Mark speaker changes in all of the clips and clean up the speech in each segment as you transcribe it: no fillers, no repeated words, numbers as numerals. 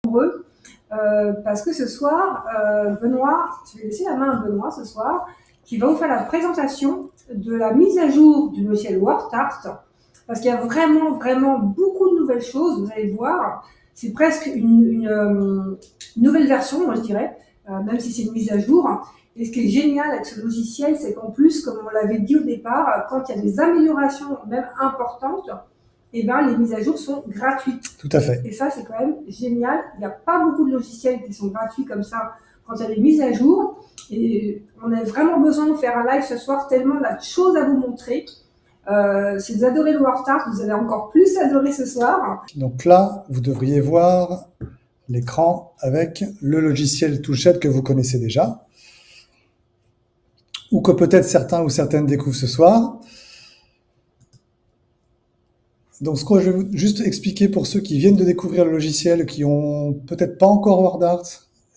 Speaker 1: heureux parce que ce soir, Benoît, je vais laisser la main à Benoît ce soir, qui va vous faire la présentation de la mise à jour du logiciel WordArt, parce qu'il y a vraiment, vraiment beaucoup de nouvelles choses, vous allez voir. C'est presque une nouvelle version, moi je dirais, même si c'est une mise à jour. Et ce qui est génial avec ce logiciel, c'est qu'en plus, comme on l'avait dit au départ, quand il y a des améliorations, même importantes, eh ben, les mises à jour sont gratuites.
Speaker 2: Tout à fait.
Speaker 1: Et ça, c'est quand même génial. Il n'y a pas beaucoup de logiciels qui sont gratuits comme ça quand il y a des mises à jour. Et on a vraiment besoin de faire un live ce soir tellement on a de choses à vous montrer. Si vous adorez le WordArt, vous allez encore plus adorer ce soir.
Speaker 2: Donc là, vous devriez voir l'écran avec le logiciel Touchette que vous connaissez déjà, ou que peut-être certains ou certaines découvrent ce soir. Donc ce que je vais juste expliquer pour ceux qui viennent de découvrir le logiciel, qui ont peut-être pas encore WordArt,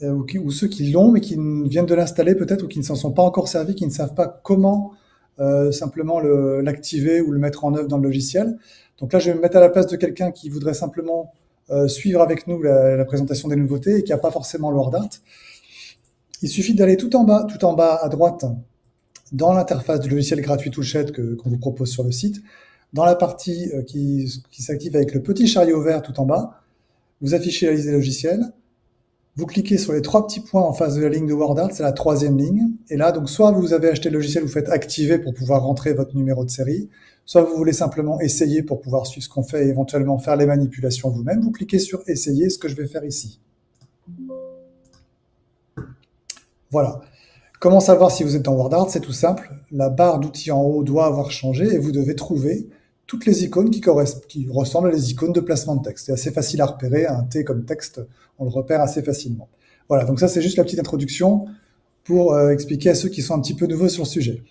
Speaker 2: ou ceux qui l'ont mais qui viennent de l'installer peut-être, ou qui ne s'en sont pas encore servis, qui ne savent pas comment simplement l'activer ou le mettre en œuvre dans le logiciel. Donc là, je vais me mettre à la place de quelqu'un qui voudrait simplement suivre avec nous la présentation des nouveautés et qui n'a pas forcément le WordArt. Il suffit d'aller tout en bas à droite, dans l'interface du logiciel gratuit Toolshed qu'on vous propose sur le site. Dans la partie qui s'active avec le petit chariot vert tout en bas, vous affichez la liste des logiciels. Vous cliquez sur les 3 petits points en face de la ligne de WordArt, c'est la 3e ligne. Et là, donc, soit vous avez acheté le logiciel, vous faites activer pour pouvoir rentrer votre numéro de série, soit vous voulez simplement essayer pour pouvoir suivre ce qu'on fait et éventuellement faire les manipulations vous-même. Vous cliquez sur essayer, ce que je vais faire ici. Voilà. Comment savoir si vous êtes dans WordArt? C'est tout simple. La barre d'outils en haut doit avoir changé et vous devez trouver toutes les icônes qui ressemblent à les icônes de placement de texte. C'est assez facile à repérer. Un T comme texte, on le repère assez facilement. Voilà, donc ça c'est juste la petite introduction pour expliquer à ceux qui sont un petit peu nouveaux sur le sujet.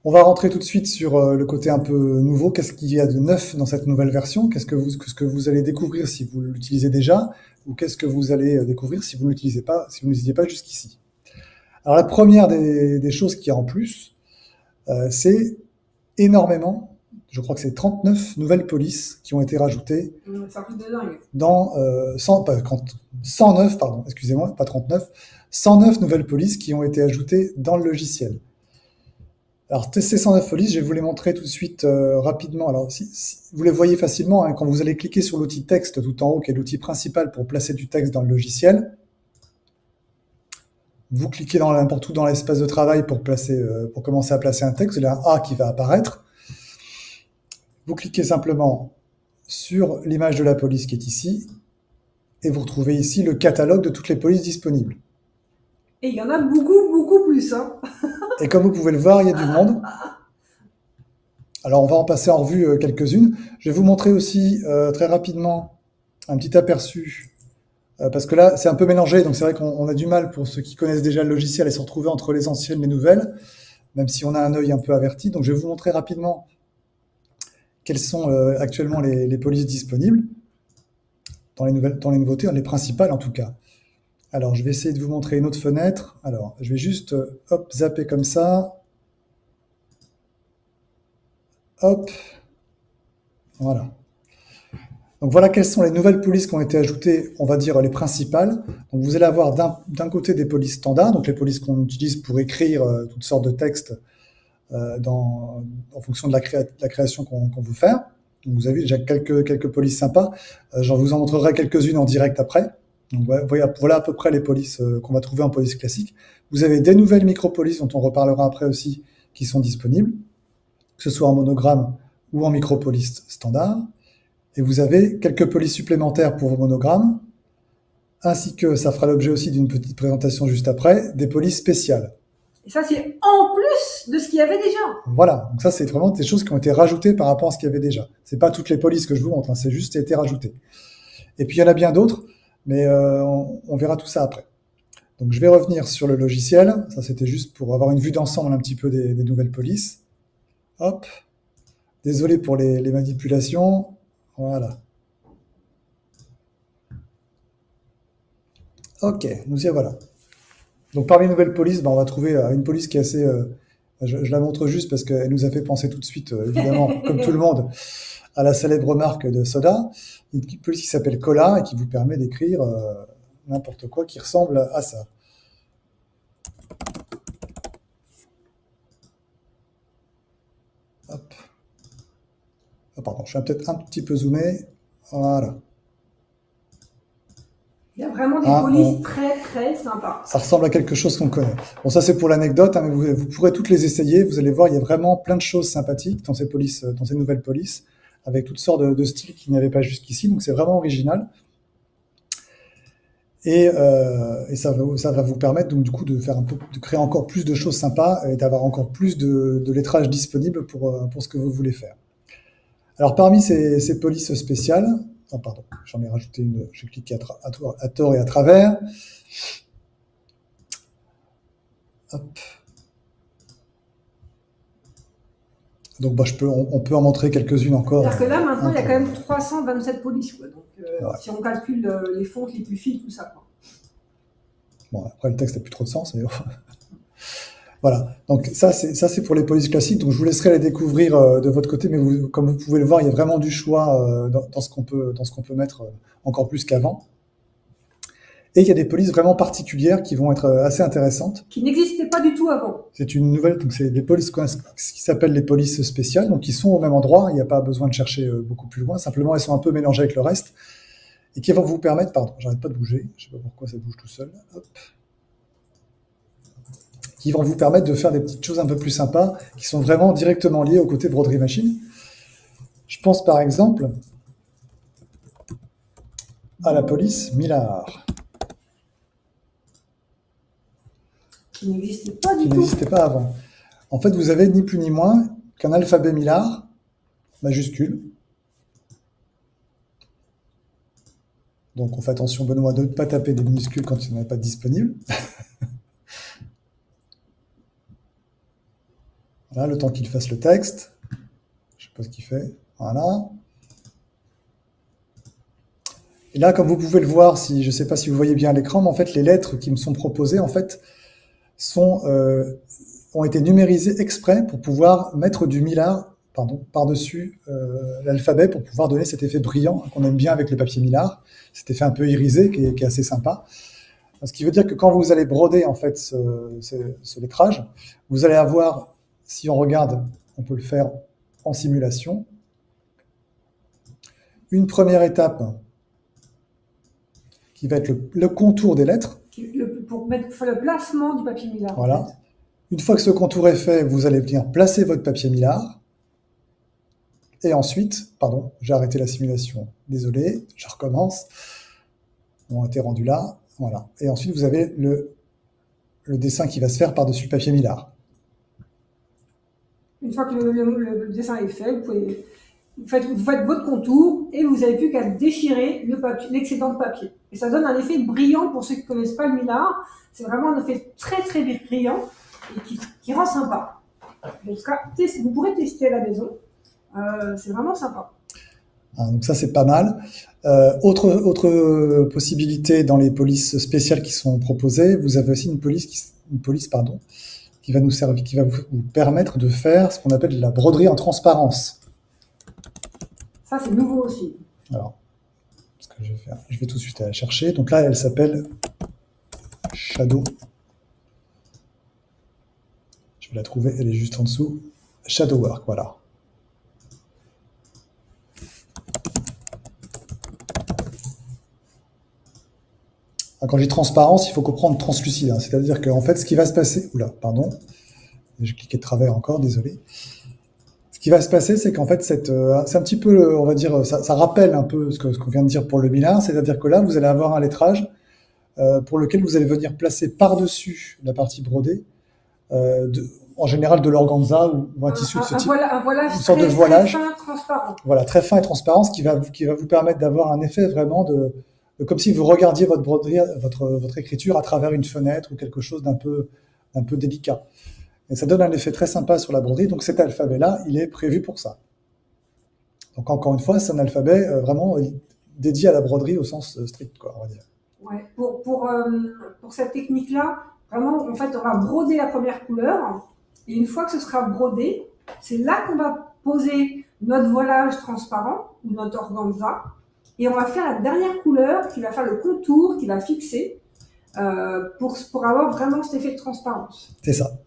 Speaker 2: On va rentrer tout de suite sur le côté un peu nouveau. Qu'est-ce qu'il y a de neuf dans cette nouvelle version? Qu'est-ce que vous allez découvrir si vous l'utilisez déjà? Ou qu'est-ce que vous allez découvrir si vous ne l'utilisez pas, si vous n'utilisiez pas jusqu'ici? Alors la première des choses qu'il y a en plus, c'est énormément, je crois que c'est 39 nouvelles polices qui ont été rajoutées
Speaker 1: C'est un truc de dingue.
Speaker 2: dans 109, pardon, excusez-moi, pas 39, 109 nouvelles polices qui ont été ajoutées dans le logiciel. Alors ces 109 polices, je vais vous les montrer tout de suite rapidement. Alors si vous les voyez facilement, hein, quand vous allez cliquer sur l'outil texte tout en haut, qui est l'outil principal pour placer du texte dans le logiciel, vous cliquez n'importe où dans l'espace de travail pour commencer à placer un texte. Il y a un A qui va apparaître. Vous cliquez simplement sur l'image de la police qui est ici et vous retrouvez ici le catalogue de toutes les polices disponibles.
Speaker 1: Et il y en a beaucoup, beaucoup plus. Hein.
Speaker 2: Et comme vous pouvez le voir, il y a du monde. Alors on va en passer en revue quelques-unes. Je vais vous montrer aussi très rapidement un petit aperçu parce que là, c'est un peu mélangé, donc c'est vrai qu'on a du mal pour ceux qui connaissent déjà le logiciel et se retrouver entre les anciennes et les nouvelles, même si on a un œil un peu averti. Donc je vais vous montrer rapidement quelles sont actuellement les polices disponibles dans les nouveautés, les principales en tout cas. Alors je vais essayer de vous montrer une autre fenêtre. Alors je vais juste hop, zapper comme ça. Hop. Voilà. Donc voilà quelles sont les nouvelles polices qui ont été ajoutées, on va dire les principales. Donc vous allez avoir d'un côté des polices standards, donc les polices qu'on utilise pour écrire toutes sortes de textes en fonction de la création qu'on veut faire. Donc vous avez déjà quelques polices sympas. J'en vous en montrerai quelques-unes en direct après. Donc voilà à peu près les polices qu'on va trouver en police classique. Vous avez des nouvelles micro-polices dont on reparlera après aussi qui sont disponibles, que ce soit en monogramme ou en micro-police standard. Et vous avez quelques polices supplémentaires pour vos monogrammes, ainsi que, ça fera l'objet aussi d'une petite présentation juste après, des polices spéciales.
Speaker 1: Et ça, c'est en plus de ce qu'il y avait déjà.
Speaker 2: Voilà, donc ça, c'est vraiment des choses qui ont été rajoutées par rapport à ce qu'il y avait déjà. C'est pas toutes les polices que je vous montre, hein, c'est juste été rajouté. Et puis, il y en a bien d'autres, mais on verra tout ça après. Donc, je vais revenir sur le logiciel. Ça, c'était juste pour avoir une vue d'ensemble un petit peu des nouvelles polices. Hop. Désolé pour les manipulations. Voilà. Ok, nous y voilà. Donc parmi les nouvelles polices, on va trouver une police qui est assez Je la montre juste parce qu'elle nous a fait penser tout de suite, évidemment, comme tout le monde, à la célèbre marque de soda, une police qui s'appelle Cola et qui vous permet d'écrire n'importe quoi qui ressemble à ça. Hop. Ah, pardon, je vais peut-être un petit peu zoomer. Voilà.
Speaker 1: Il y a vraiment des polices très très sympas.
Speaker 2: Ça ressemble à quelque chose qu'on connaît. Bon, ça c'est pour l'anecdote, hein, mais vous pourrez toutes les essayer. Vous allez voir, il y a vraiment plein de choses sympathiques dans ces polices, dans ces nouvelles polices, avec toutes sortes de styles qu'il n'y avait pas jusqu'ici. Donc c'est vraiment original. Et ça va vous permettre donc du coup de faire de créer encore plus de choses sympas et d'avoir encore plus de lettrage disponible pour ce que vous voulez faire. Alors parmi ces polices spéciales, oh, pardon, j'en ai rajouté une, j'ai cliqué à tort et à travers. Hop. Donc bah, on peut en montrer quelques-unes encore.
Speaker 1: C'est-à-dire que là maintenant il y a quand même 327 polices, quoi. Donc ouais. Si on calcule les fontes, les puffies, tout ça, quoi.
Speaker 2: Bon, après le texte n'a plus trop de sens, mais voilà. Donc ça c'est pour les polices classiques. Donc je vous laisserai les découvrir de votre côté, mais comme vous pouvez le voir, il y a vraiment du choix dans ce qu'on peut mettre encore plus qu'avant. Et il y a des polices vraiment particulières qui vont être assez intéressantes.
Speaker 1: Qui n'existaient pas du tout avant.
Speaker 2: C'est une nouvelle, donc c'est des polices qui s'appellent les polices spéciales, donc qui sont au même endroit. Il n'y a pas besoin de chercher beaucoup plus loin. Simplement, elles sont un peu mélangées avec le reste et qui vont vous permettre, pardon, j'arrête pas de bouger. Je sais pas pourquoi ça bouge tout seul. Hop. Qui vont vous permettre de faire des petites choses un peu plus sympas, qui sont vraiment directement liées au côté broderie machine. Je pense par exemple à la police Millard.
Speaker 1: Qui n'existait pas du tout.
Speaker 2: Qui n'existait pas avant. En fait, vous avez ni plus ni moins qu'un alphabet Millard, majuscule. Donc on fait attention, Benoît, de ne pas taper des minuscules quand il n'y en a pas de disponible. Voilà, le temps qu'il fasse le texte. Je ne sais pas ce qu'il fait. Voilà. Et là, comme vous pouvez le voir, je ne sais pas si vous voyez bien à l'écran, mais en fait, les lettres qui me sont proposées, en fait, ont été numérisées exprès pour pouvoir mettre du Millard, par-dessus l'alphabet pour pouvoir donner cet effet brillant qu'on aime bien avec le papier Millard, cet effet un peu irisé qui est assez sympa. Ce qui veut dire que quand vous allez broder en fait ce lettrage, vous allez avoir, si on regarde, on peut le faire en simulation, une première étape qui va être le contour des lettres.
Speaker 1: Pour le placement du papier Millard.
Speaker 2: Voilà.
Speaker 1: En fait.
Speaker 2: Une fois que ce contour est fait, vous allez venir placer votre papier Millard. Et ensuite, pardon, j'ai arrêté la simulation. Désolé, je recommence. On était rendu là. Voilà. Et ensuite, vous avez le dessin qui va se faire par-dessus le papier Millard.
Speaker 1: Une fois que le dessin est fait, vous faites votre contour et vous n'avez plus qu'à déchirer l'excédent de papier. Et ça donne un effet brillant pour ceux qui ne connaissent pas le Millard. C'est vraiment un effet très très brillant et qui rend sympa. Donc, vous pourrez tester à la maison. C'est vraiment sympa.
Speaker 2: Donc ça, c'est pas mal. Autre possibilité dans les polices spéciales qui sont proposées, vous avez aussi une police qui va vous permettre de faire ce qu'on appelle de la broderie en transparence.
Speaker 1: Ça, c'est nouveau aussi.
Speaker 2: Alors, ce que je vais faire, je vais tout de suite la chercher. Donc là, elle s'appelle Shadow. Je vais la trouver, elle est juste en dessous. Shadow Work, voilà. Quand je dis transparence, il faut comprendre translucide. C'est-à-dire qu'en fait, ce qui va se passer... Oula, pardon. J'ai cliqué de travers encore, désolé. Ce qui va se passer, c'est qu'en fait, c'est un petit peu, on va dire, ça rappelle un peu ce qu'on vient de dire pour le Millard. C'est-à-dire que là, vous allez avoir un lettrage pour lequel vous allez venir placer par-dessus la partie brodée, en général de l'organza ou un tissu de ce type.
Speaker 1: Voilage
Speaker 2: une sorte de voilage.
Speaker 1: Très fin, transparent.
Speaker 2: Voilà, très fin et transparent, ce qui va vous permettre d'avoir un effet vraiment comme si vous regardiez votre broderie, votre écriture à travers une fenêtre ou quelque chose d'un peu délicat. Et ça donne un effet très sympa sur la broderie. Donc cet alphabet-là, il est prévu pour ça. Donc encore une fois, c'est un alphabet vraiment dédié à la broderie au sens strict, quoi, on va dire.
Speaker 1: Ouais. Pour cette technique-là, vraiment, en fait, on va broder la première couleur Et une fois que ce sera brodé, c'est là qu'on va poser notre voilage transparent ou notre organza. Et on va faire la dernière couleur qui va faire le contour, qui va fixer pour avoir vraiment cet effet de transparence.
Speaker 2: C'est ça.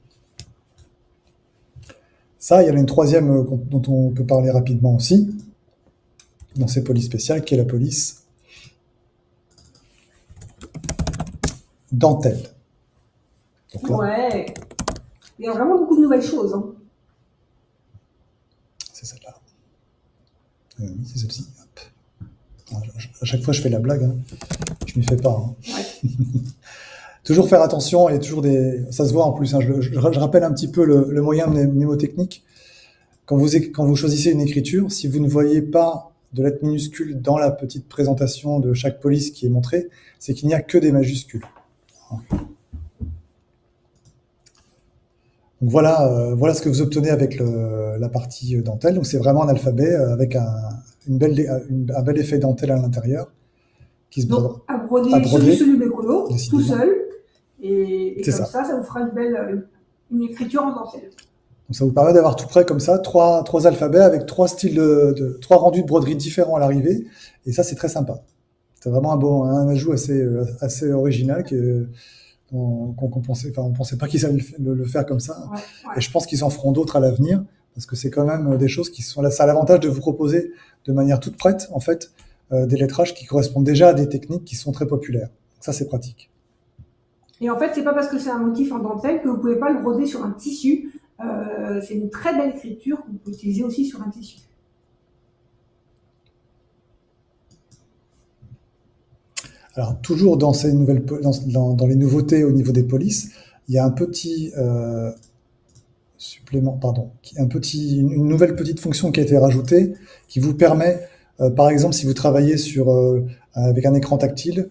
Speaker 2: Ça, il y en a une troisième dont on peut parler rapidement aussi, dans ces polices spéciales, qui est la police dentelle. Donc là,
Speaker 1: ouais, il y a vraiment beaucoup de nouvelles choses. Hein.
Speaker 2: C'est celle-là. Oui, c'est celle-ci. À chaque fois, je fais la blague. Hein. Je m'y fais pas. Hein.
Speaker 1: Ouais.
Speaker 2: Toujours faire attention. Il y a toujours des. Ça se voit en plus. Hein. Je rappelle un petit peu le moyen mnémotechnique. Quand vous choisissez une écriture, si vous ne voyez pas de lettres minuscules dans la petite présentation de chaque police qui est montrée, c'est qu'il n'y a que des majuscules. Donc voilà ce que vous obtenez avec la partie dentelle. Donc c'est vraiment un alphabet avec un bel effet dentelle à l'intérieur qui se
Speaker 1: Donc à broder sur du bécolo, tout seul, et comme ça vous fera une écriture en dentelle.
Speaker 2: Donc ça vous permet d'avoir tout près comme ça, trois alphabets avec trois styles trois rendus de broderie différents à l'arrivée, et ça c'est très sympa. C'est vraiment un ajout assez original qu'on pensait, on pensait pas qu'ils savaient le faire comme ça.
Speaker 1: Ouais.
Speaker 2: Et je pense qu'ils en feront d'autres à l'avenir, parce que c'est quand même des choses qui sont là. Ça a l'avantage de vous proposer de manière toute prête, en fait, des lettrages qui correspondent déjà à des techniques qui sont très populaires. Ça, c'est pratique.
Speaker 1: Et en fait, c'est pas parce que c'est un motif en dentelle que vous pouvez pas le broder sur un tissu. C'est une très belle écriture que vous pouvez utiliser aussi sur un tissu.
Speaker 2: Alors, toujours dans ces dans les nouveautés au niveau des polices, il y a un petit supplément, une nouvelle petite fonction qui a été rajoutée, qui vous permet, par exemple, si vous travaillez avec un écran tactile,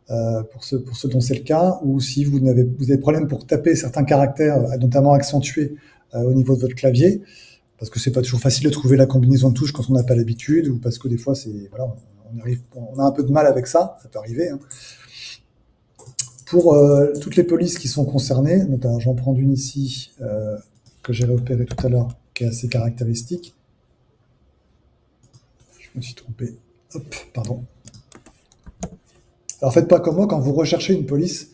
Speaker 2: pour ceux dont c'est le cas, ou si vous avez des problèmes pour taper certains caractères, notamment accentués au niveau de votre clavier, parce que c'est pas toujours facile de trouver la combinaison de touches quand on n'a pas l'habitude, ou parce que des fois on a un peu de mal avec ça peut arriver. Hein. Pour toutes les polices qui sont concernées, notamment j'en prends une ici que j'ai repérée tout à l'heure, qui est assez caractéristique. Je me suis trompé. Hop, pardon. Alors faites pas comme moi, quand vous recherchez une police,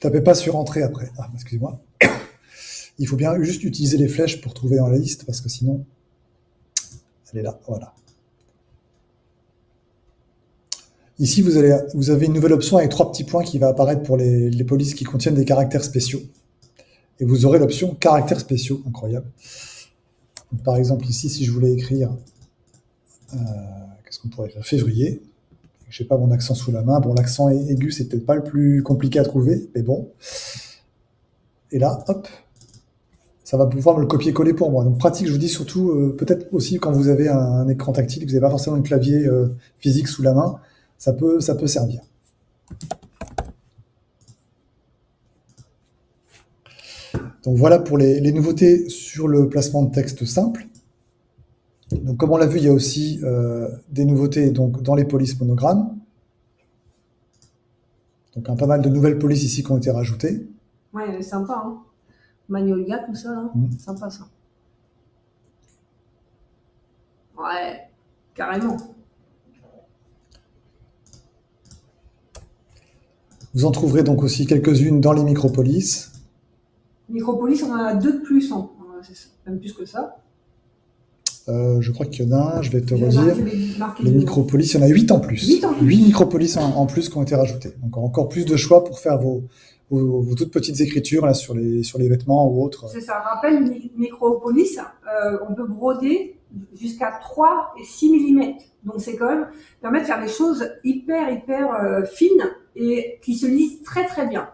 Speaker 2: tapez pas sur entrée après. Ah, excusez-moi. Il faut bien juste utiliser les flèches pour trouver dans la liste, parce que sinon, elle est là, voilà. Ici, vous avez une nouvelle option avec 3 petits points qui va apparaître pour les polices qui contiennent des caractères spéciaux. Et vous aurez l'option caractères spéciaux, incroyable. Donc, par exemple, ici, si je voulais écrire, qu'est-ce qu'on pourrait écrire? Février. Je n'ai pas mon accent sous la main. Bon, l'accent aigu, c'est peut-être pas le plus compliqué à trouver, mais bon. Et là, hop, ça va pouvoir me le copier-coller pour moi. Donc pratique, je vous dis surtout, peut-être aussi quand vous avez un écran tactile, que vous n'avez pas forcément un clavier physique sous la main, ça peut servir. Donc voilà pour les nouveautés sur le placement de texte simple. Donc comme on l'a vu, il y a aussi des nouveautés donc, dans les polices monogrammes. Donc pas mal de nouvelles polices ici qui ont été rajoutées.
Speaker 1: Ouais, elle est sympa, hein. Magnolia, tout ça, là. Sympa, ça. Ouais, carrément.
Speaker 2: Vous en trouverez donc aussi quelques-unes dans les micropolices.
Speaker 1: Micropolice, on en a 2 de plus, hein. Même plus que ça.
Speaker 2: Je crois qu'il y en a un, je vais te redire. Les micropolices, il y en a 8 en plus. 8 micropolices en plus qui ont été rajoutées. Donc encore plus de choix pour faire vos toutes petites écritures là, sur les vêtements ou autres.
Speaker 1: C'est ça, rappelle une micropolice, on peut broder jusqu'à 3 et 6 mm. Donc c'est quand même permet de faire des choses hyper fines et qui se lisent très très bien.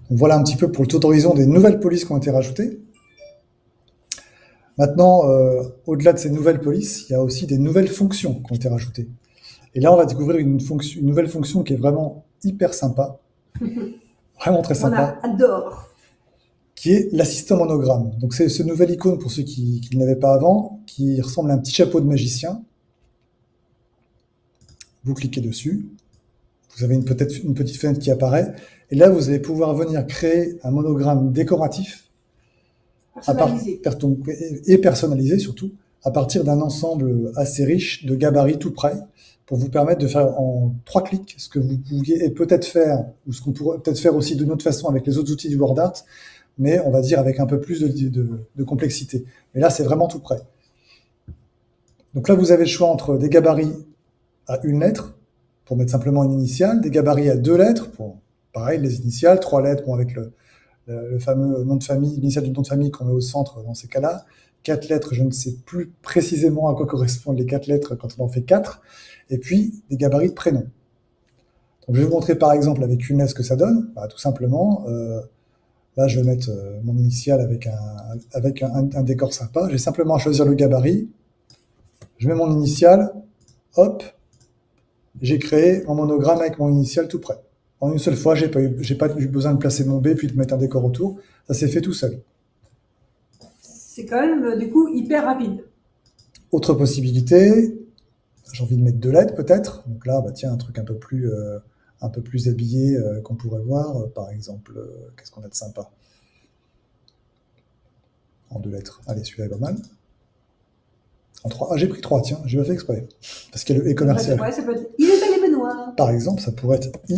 Speaker 2: Donc voilà un petit peu pour le tour d'horizon des nouvelles polices qui ont été rajoutées. Maintenant, au-delà de ces nouvelles polices, il y a aussi des nouvelles fonctions qui ont été rajoutées. Et là, on va découvrir une nouvelle fonction qui est vraiment hyper sympa, vraiment très sympa.
Speaker 1: On adore.
Speaker 2: Qui est l'assistant monogramme. Donc c'est ce nouvel icône pour ceux qui ne l'avaient pas avant, qui ressemble à un petit chapeau de magicien. Vous cliquez dessus, vous avez peut-être une petite fenêtre qui apparaît. Et là, vous allez pouvoir venir créer un monogramme décoratif
Speaker 1: Personnalisé.
Speaker 2: et personnalisé surtout, à partir d'un ensemble assez riche de gabarits tout prêts, pour vous permettre de faire en 3 clics ce que vous pouviez peut-être faire, ou ce qu'on pourrait peut-être faire aussi d'une autre façon avec les autres outils du WordArt, mais on va dire avec un peu plus de complexité. Mais là, c'est vraiment tout prêt. Donc là, vous avez le choix entre des gabarits à 1 lettre, pour mettre simplement une initiale, des gabarits à 2 lettres, pour, pareil, les initiales, 3 lettres, bon, avec le fameux nom de famille, l'initiale du nom de famille qu'on met au centre dans ces cas-là, 4 lettres, je ne sais plus précisément à quoi correspondent les 4 lettres quand on en fait 4, et puis des gabarits de prénoms. Donc je vais vous montrer par exemple avec une lettre ce que ça donne. Bah, tout simplement, là je vais mettre mon initiale avec un décor sympa. J'ai simplement à choisir le gabarit, je mets mon initiale, hop, j'ai créé mon monogramme avec mon initiale tout prêt. En une seule fois, j'ai pas eu besoin de placer mon B puis de mettre un décor autour, ça s'est fait tout seul.
Speaker 1: C'est quand même du coup hyper rapide.
Speaker 2: Autre possibilité, j'ai envie de mettre 2 lettres peut-être. Donc là, bah tiens, un truc un peu plus habillé qu'on pourrait voir. Par exemple, qu'est-ce qu'on a de sympa? En 2 lettres. Allez, celui-là est pas mal. En 3. Ah, j'ai pris 3, tiens, j'ai pas fait exprès. Parce qu'il y a le E commercial.
Speaker 1: Ouais, ça peut être Il est bel et Benoît.
Speaker 2: Par exemple, ça pourrait être I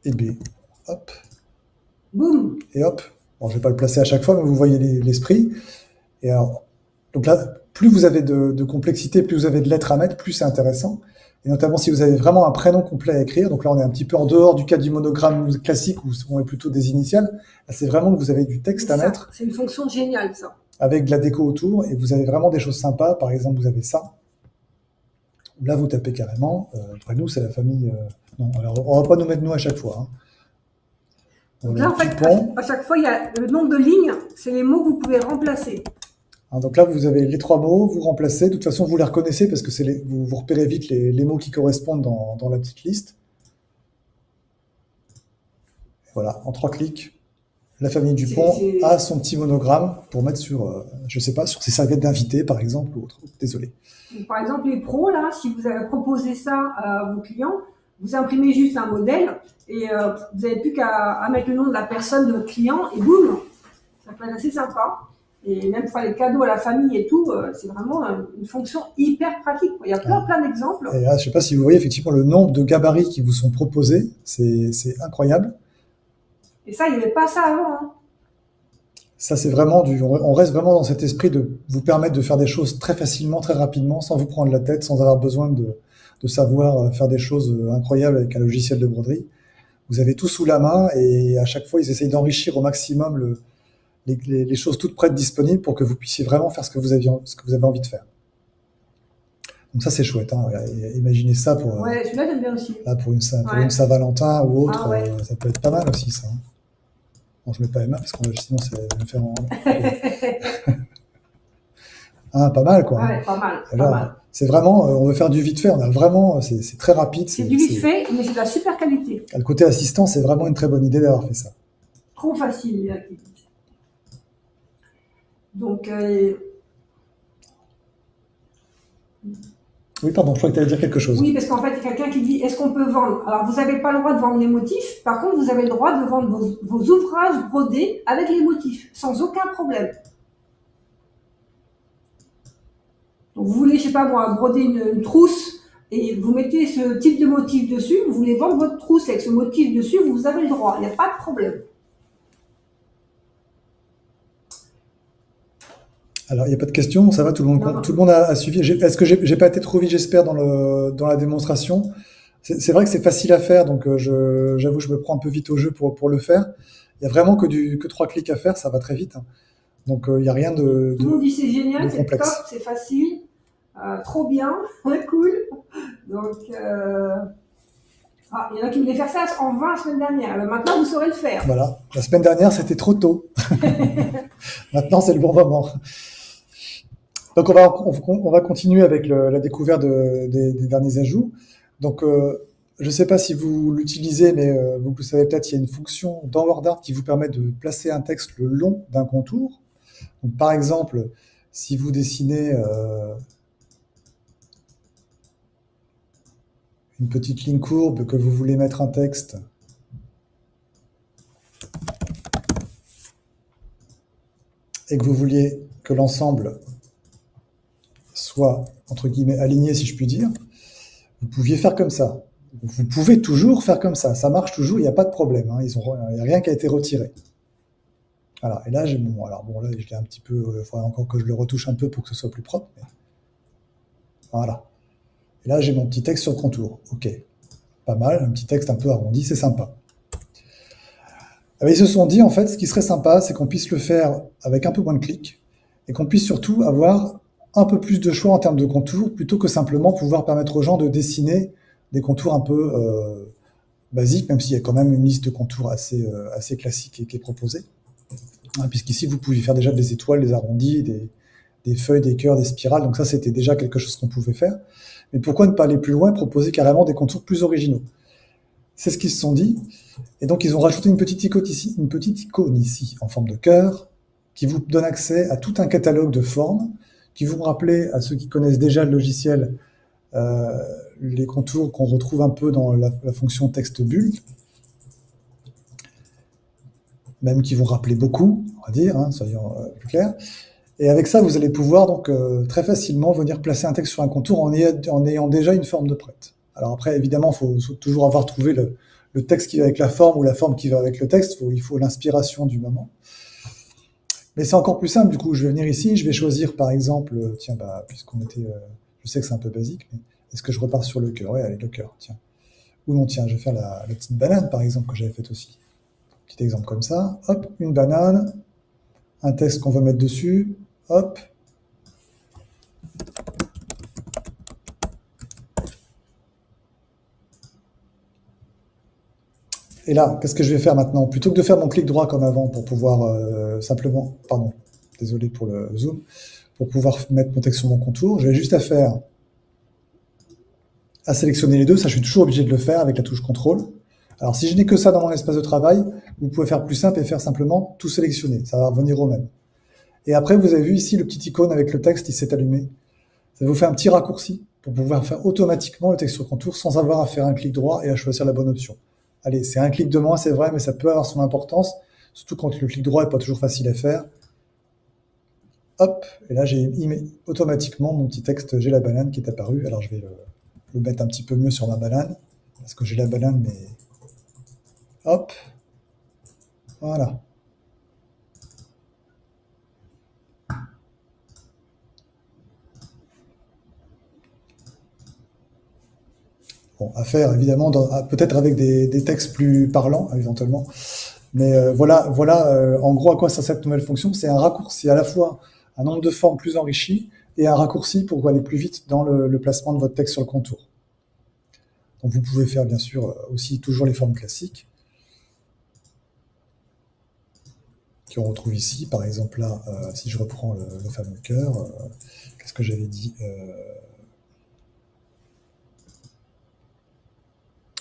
Speaker 2: et B. Hop.
Speaker 1: Boum.
Speaker 2: Et hop. Bon, je vais pas le placer à chaque fois, mais vous voyez l'esprit. Et alors, donc là, plus vous avez de complexité, plus vous avez de lettres à mettre, plus c'est intéressant. Et notamment si vous avez vraiment un prénom complet à écrire, donc là on est un petit peu en dehors du cadre du monogramme classique où on est plutôt des initiales. Là c'est vraiment que vous avez du texte à mettre.
Speaker 1: C'est une fonction géniale ça.
Speaker 2: Avec de la déco autour, et vous avez vraiment des choses sympas. Par exemple, vous avez ça. Là vous tapez carrément. Après nous c'est la famille. Non, alors on va pas nous mettre nous à chaque fois. Hein.
Speaker 1: Donc là en fait, à chaque fois il y a le nombre de lignes, c'est les mots que vous pouvez remplacer.
Speaker 2: Donc là, vous avez les 3 mots, vous remplacez. De toute façon, vous les reconnaissez parce que vous repérez vite les mots qui correspondent dans la petite liste. Voilà, en 3 clics, la famille Dupont a son petit monogramme pour mettre sur, je sais pas, sur ses serviettes d'invités, par exemple, ou autre. Désolé.
Speaker 1: Donc, par exemple, les pros, là, si vous avez proposé ça à vos clients, vous imprimez juste un modèle et vous n'avez plus qu'à mettre le nom de la personne, de votre client, et boum, ça peut être assez sympa. Et même faire les cadeaux à la famille et tout, c'est vraiment une fonction hyper pratique. Il y a plein d'exemples.
Speaker 2: Et là, je ne sais pas si vous voyez effectivement le nombre de gabarits qui vous sont proposés, c'est incroyable.
Speaker 1: Et ça, il n'y avait pas ça avant. Hein.
Speaker 2: Ça, c'est vraiment on reste vraiment dans cet esprit de vous permettre de faire des choses très facilement, très rapidement, sans vous prendre la tête, sans avoir besoin de savoir faire des choses incroyables avec un logiciel de broderie. Vous avez tout sous la main et à chaque fois, ils essayent d'enrichir au maximum les choses toutes prêtes disponibles pour que vous puissiez vraiment faire ce que vous avez envie de faire. Donc ça, c'est chouette. Hein. Imaginez ça pour,
Speaker 1: ouais, celui-là, j'aime bien aussi.
Speaker 2: Là, pour une Saint-Valentin ou autre, ça peut être pas mal aussi, ça. Bon, je mets pas Emma parce que sinon, c'est me faire en... Ah, pas mal, quoi.
Speaker 1: Ouais, pas mal. Alors, pas mal.
Speaker 2: C'est vraiment, on veut faire du vite fait, on a vraiment, c'est très rapide.
Speaker 1: C'est du vite fait, mais c'est de la super qualité.
Speaker 2: Le côté assistant, c'est vraiment une très bonne idée d'avoir fait ça.
Speaker 1: Trop facile, l'activité. Donc,
Speaker 2: oui, pardon, je crois que tu allais dire quelque chose.
Speaker 1: Oui, parce qu'en fait, il y a quelqu'un qui dit, est-ce qu'on peut vendre? Alors, vous n'avez pas le droit de vendre les motifs. Par contre, vous avez le droit de vendre vos ouvrages brodés avec les motifs, sans aucun problème. Donc, vous voulez, je sais pas moi, broder une trousse et vous mettez ce type de motif dessus, vous voulez vendre votre trousse avec ce motif dessus, vous avez le droit, il n'y a pas de problème.
Speaker 2: Alors, il n'y a pas de questions, ça va, tout le monde a suivi. Est-ce que j'ai pas été trop vite, j'espère, dans la démonstration? C'est vrai que c'est facile à faire, donc j'avoue, je me prends un peu vite au jeu pour le faire. Il n'y a vraiment que 3 clics à faire, ça va très vite. Hein. Donc, il n'y a rien de
Speaker 1: Tout le monde dit c'est génial, c'est
Speaker 2: complexe.
Speaker 1: top, c'est facile, trop bien, cool. Donc, il y en a qui voulaient faire ça en 20 la semaine dernière. Alors maintenant, vous saurez le faire.
Speaker 2: Voilà. La semaine dernière, c'était trop tôt. Maintenant, c'est le bon moment. Donc, on va continuer avec la découverte des derniers ajouts. Donc, je ne sais pas si vous l'utilisez, mais vous savez peut-être qu'il y a une fonction dans WordArt qui vous permet de placer un texte le long d'un contour. Donc, par exemple, si vous dessinez une petite ligne courbe, que vous voulez mettre un texte, et que vous vouliez que l'ensemble soit, entre guillemets, aligné, si je puis dire, vous pouviez faire comme ça. Vous pouvez toujours faire comme ça marche toujours, il n'y a pas de problème, hein, il n'y a rien qui a été retiré. Voilà, et là j'ai mon... Alors bon, là je l'ai un petit peu... Il faudrait encore que je le retouche un peu pour que ce soit plus propre. Mais... Voilà. Et là j'ai mon petit texte sur le contour. Ok, pas mal, un petit texte un peu arrondi, c'est sympa. Et ils se sont dit, en fait, ce qui serait sympa, c'est qu'on puisse le faire avec un peu moins de clics, et qu'on puisse surtout avoir un peu plus de choix en termes de contours, plutôt que simplement pouvoir permettre aux gens de dessiner des contours un peu basiques, même s'il y a quand même une liste de contours assez classique qui est proposée. Hein, puisqu'ici, vous pouvez faire déjà des étoiles, des arrondis, des feuilles, des cœurs, des spirales, donc ça, c'était déjà quelque chose qu'on pouvait faire. Mais pourquoi ne pas aller plus loin et proposer carrément des contours plus originaux? C'est ce qu'ils se sont dit, et donc ils ont rajouté une petite icône ici, en forme de cœur, qui vous donne accès à tout un catalogue de formes, qui vont rappeler à ceux qui connaissent déjà le logiciel les contours qu'on retrouve un peu dans la fonction texte bulle, même qui vont rappeler beaucoup, on va dire, hein, soyons plus clairs. Et avec ça, vous allez pouvoir donc très facilement venir placer un texte sur un contour en ayant déjà une forme de prête. Alors après, évidemment, il faut toujours avoir trouvé le texte qui va avec la forme ou la forme qui va avec le texte. Il faut l'inspiration du moment. Mais c'est encore plus simple, du coup, je vais venir ici, je vais choisir par exemple, tiens, puisqu'on était, je sais que c'est un peu basique, mais est-ce que je repars sur le cœur? Ouais, allez, le cœur, tiens. Ou non, tiens, je vais faire la petite banane, par exemple, que j'avais faite aussi. Petit exemple comme ça, hop, une banane, un texte qu'on va mettre dessus, hop. Et là, qu'est-ce que je vais faire maintenant? Plutôt que de faire mon clic droit comme avant pour pouvoir simplement, pardon, désolé pour le zoom, pour pouvoir mettre mon texte sur mon contour, j'ai juste à sélectionner les deux, ça je suis toujours obligé de le faire avec la touche contrôle. Alors si je n'ai que ça dans mon espace de travail, vous pouvez faire plus simple et faire simplement tout sélectionner, ça va revenir au même. Et après, vous avez vu ici le petit icône avec le texte, il s'est allumé. Ça vous fait un petit raccourci pour pouvoir faire automatiquement le texte sur contour sans avoir à faire un clic droit et à choisir la bonne option. Allez, c'est un clic de moins, c'est vrai, mais ça peut avoir son importance, surtout quand le clic droit n'est pas toujours facile à faire. Hop, et là j'ai automatiquement mon petit texte, j'ai la banane qui est apparue. Alors je vais le mettre un petit peu mieux sur ma banane, parce que j'ai la banane, mais... Hop, voilà. Bon, à faire évidemment, peut-être avec des textes plus parlants, éventuellement. Mais voilà en gros à quoi sert cette nouvelle fonction. C'est un raccourci, à la fois un nombre de formes plus enrichi et un raccourci pour aller plus vite dans le placement de votre texte sur le contour. Donc vous pouvez faire bien sûr aussi toujours les formes classiques, qu'on retrouve ici. Par exemple là, si je reprends le fameux cœur, qu'est-ce que j'avais dit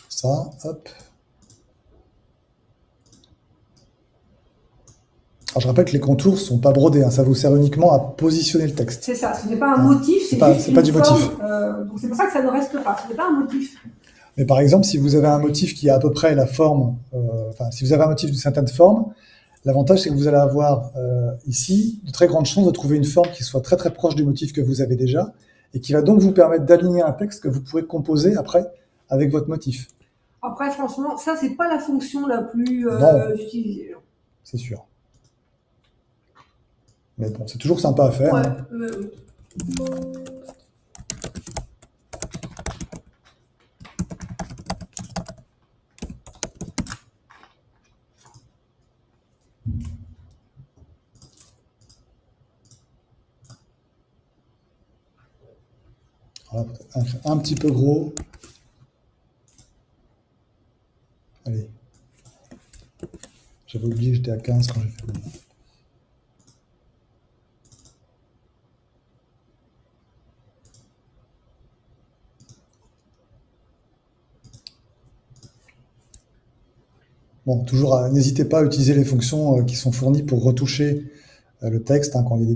Speaker 2: ça, hop. Alors je rappelle que les contours ne sont pas brodés, hein, ça vous sert uniquement à positionner le texte.
Speaker 1: C'est ça, ce n'est pas un motif, c'est
Speaker 2: pas du motif.
Speaker 1: Donc c'est pour ça que ça ne reste pas, ce n'est pas un motif.
Speaker 2: Mais par exemple, si vous avez un motif qui a à peu près la forme, si vous avez un motif d'une certaine forme, l'avantage c'est que vous allez avoir ici de très grandes chances de trouver une forme qui soit très très proche du motif que vous avez déjà, et qui va donc vous permettre d'aligner un texte que vous pourrez composer après avec votre motif.
Speaker 1: Après, franchement, ça, c'est pas la fonction la plus utilisée.
Speaker 2: C'est sûr. Mais bon, c'est toujours sympa à faire.
Speaker 1: Ouais,
Speaker 2: hein. Voilà, un petit peu gros. Allez. J'avais oublié, j'étais à 15 quand j'ai fait le... Bon, toujours, n'hésitez pas à utiliser les fonctions qui sont fournies pour retoucher le texte, hein, quand il y a des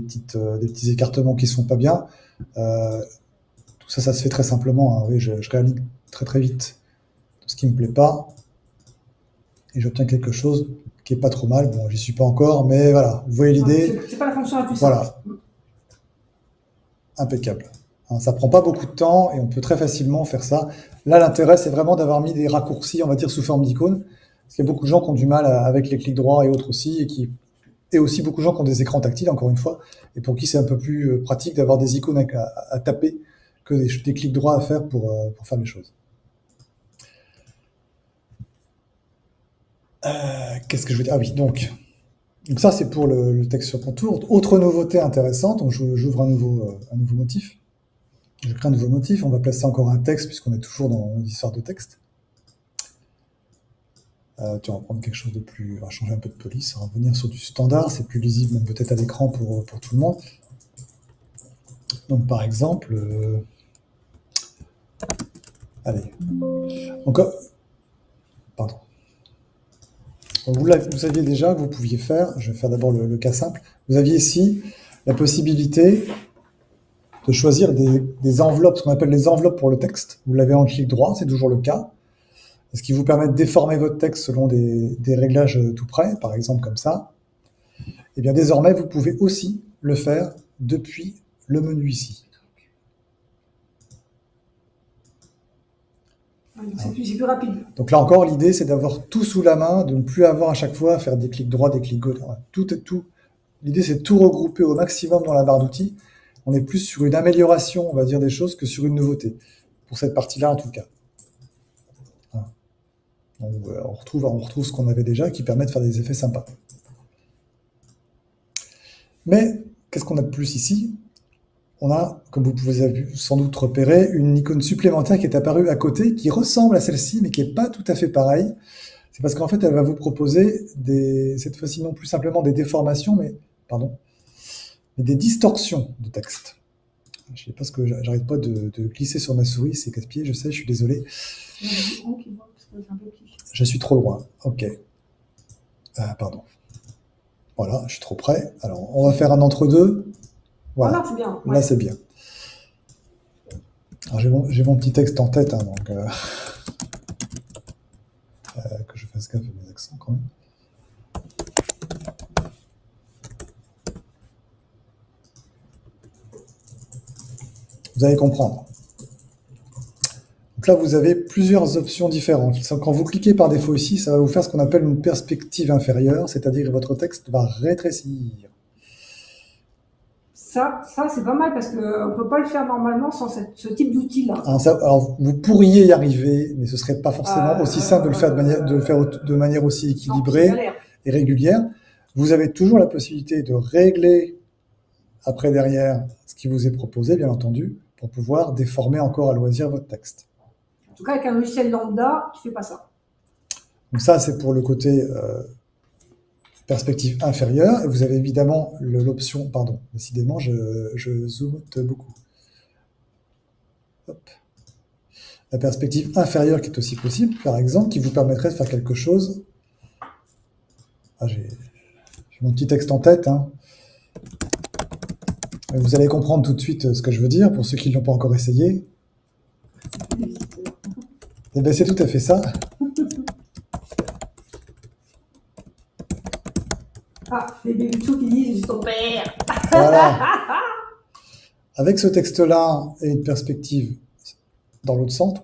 Speaker 2: des petits écartements qui ne sont pas bien. Tout ça, ça se fait très simplement. Hein. Oui, je très très vite ce qui me plaît pas, et j'obtiens quelque chose qui est pas trop mal. Bon, j'y suis pas encore, mais voilà, vous voyez l'idée.
Speaker 1: C'est pas la fonction la plus simple.
Speaker 2: Voilà, impeccable. Hein, ça prend pas beaucoup de temps et on peut très facilement faire ça. Là, l'intérêt, c'est vraiment d'avoir mis des raccourcis, on va dire, sous forme d'icônes, parce qu'il y a beaucoup de gens qui ont du mal avec les clics droits et autres aussi, et aussi beaucoup de gens qui ont des écrans tactiles, encore une fois, et pour qui c'est un peu plus pratique d'avoir des icônes à taper que des clics droits à faire pour faire les choses. Qu'est-ce que je veux dire? Ah oui, donc ça c'est pour le texte sur contour. Autre nouveauté intéressante, donc j'ouvre un nouveau motif. Je crée un nouveau motif, on va placer encore un texte puisqu'on est toujours dans l'histoire de texte. Tu vas prendre quelque chose de plus, on va changer un peu de police, on va revenir sur du standard, c'est plus lisible même peut-être à l'écran pour tout le monde. Donc par exemple, allez, donc, pardon. Vous saviez déjà que vous pouviez faire, je vais faire d'abord le cas simple, vous aviez ici la possibilité de choisir des enveloppes, ce qu'on appelle les enveloppes pour le texte. Vous l'avez en clic droit, c'est toujours le cas. Ce qui vous permet de déformer votre texte selon des réglages tout près, par exemple comme ça. Et bien désormais, vous pouvez aussi le faire depuis le menu ici.
Speaker 1: C'est plus rapide.
Speaker 2: Donc là encore, l'idée, c'est d'avoir tout sous la main, de ne plus avoir à chaque fois à faire des clics droits, des clics gauches. Tout. L'idée, c'est de tout regrouper au maximum dans la barre d'outils. On est plus sur une amélioration, on va dire, des choses que sur une nouveauté. Pour cette partie-là, en tout cas. On retrouve ce qu'on avait déjà, qui permet de faire des effets sympas. Mais, qu'est-ce qu'on a de plus ici? On a, comme vous pouvez sans doute repérer, une icône supplémentaire qui est apparue à côté, qui ressemble à celle-ci, mais qui n'est pas tout à fait pareille. C'est parce qu'en fait, elle va vous proposer, cette fois-ci non plus simplement des déformations, mais des distorsions de texte. Je sais pas ce que j'arrête pas de glisser sur ma souris, c'est casse-pied, je sais, je suis désolé. Je suis trop loin. Ok. Pardon. Voilà, je suis trop près. Alors, on va faire un entre-deux. Voilà.
Speaker 1: Ah, c'est bien.
Speaker 2: Ouais. Là, c'est bien. Alors, j'ai mon petit texte en tête, hein, donc que je fasse gaffe à mes accents quand même. Vous allez comprendre. Donc là, vous avez plusieurs options différentes. Quand vous cliquez par défaut ici, ça va vous faire ce qu'on appelle une perspective inférieure, c'est-à-dire que votre texte va rétrécir.
Speaker 1: Ça c'est pas mal parce qu'on ne peut pas le faire normalement sans ce type d'outil-là.
Speaker 2: Alors, vous pourriez y arriver, mais ce ne serait pas forcément aussi simple de le faire de manière aussi équilibrée et régulière. Vous avez toujours la possibilité de régler après derrière ce qui vous est proposé, bien entendu, pour pouvoir déformer encore à loisir votre texte.
Speaker 1: En tout cas, avec un logiciel lambda, tu ne fais pas ça.
Speaker 2: Donc ça, c'est pour le côté perspective inférieure. Et vous avez évidemment l'option, pardon, décidément, je zoomote beaucoup. Hop. La perspective inférieure qui est aussi possible, par exemple, qui vous permettrait de faire quelque chose. J'ai mon petit texte en tête. Hein. Vous allez comprendre tout de suite ce que je veux dire, pour ceux qui ne l'ont pas encore essayé. Et bien, c'est tout à fait ça.
Speaker 1: Ah, les bébichous qui disent « Je suis ton père ».
Speaker 2: Voilà. Avec ce texte-là et une perspective dans l'autre sens,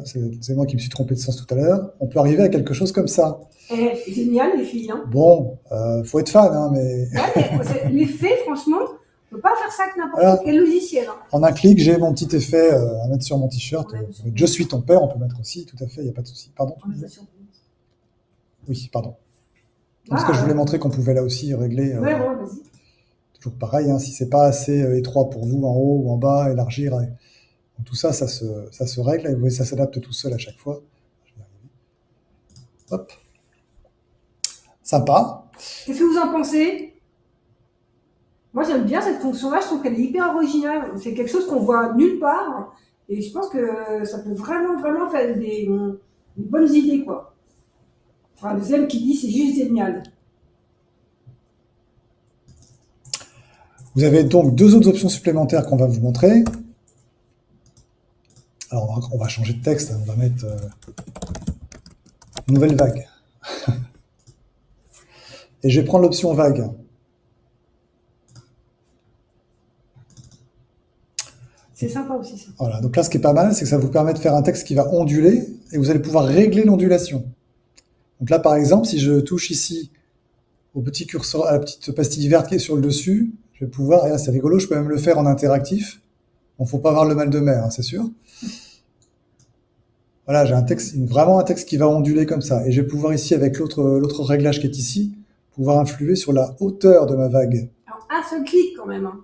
Speaker 2: c'est moi qui me suis trompé de sens tout à l'heure, on peut arriver à quelque chose comme ça.
Speaker 1: C'est génial, les filles. Hein.
Speaker 2: Bon, faut être fan, hein, mais...
Speaker 1: Ouais, l'effet, franchement, on ne peut pas faire ça avec n'importe quel logiciel. Hein.
Speaker 2: En un clic, j'ai mon petit effet à mettre sur mon t-shirt. Je suis ton père, on peut mettre aussi, tout à fait, il n'y a pas de souci. Pardon, tu disais ? Oui, pardon. Parce que je voulais montrer qu'on pouvait là aussi régler.
Speaker 1: Ouais, vas-y.
Speaker 2: Toujours pareil, hein, si c'est pas assez étroit pour vous, en haut ou en bas, élargir. Donc, tout ça, ça se règle. Et vous voyez, ça s'adapte tout seul à chaque fois. Je vais arriver. Hop. Sympa.
Speaker 1: Qu'est-ce que vous en pensez ? Moi, j'aime bien cette fonction-là. Je trouve qu'elle est hyper originale. C'est quelque chose qu'on voit nulle part. Et je pense que ça peut vraiment faire des bonnes idées, quoi. Enfin, le deuxième qui dit c'est juste génial. Vous
Speaker 2: avez donc deux autres options supplémentaires qu'on va vous montrer. Alors, on va changer de texte, on va mettre nouvelle vague. Et je vais prendre l'option vague.
Speaker 1: C'est sympa aussi, ça.
Speaker 2: Voilà, donc là, ce qui est pas mal, c'est que ça vous permet de faire un texte qui va onduler et vous allez pouvoir régler l'ondulation. Donc là, par exemple, si je touche ici au petit curseur, à la petite pastille verte qui est sur le dessus, je vais pouvoir, et là c'est rigolo, je peux même le faire en interactif. Bon, faut pas avoir le mal de mer, hein, c'est sûr. Voilà, j'ai un texte, vraiment un texte qui va onduler comme ça. Et je vais pouvoir ici, avec l'autre réglage qui est ici, pouvoir influer sur la hauteur de ma vague.
Speaker 1: Alors, un seul clic quand même. Hein.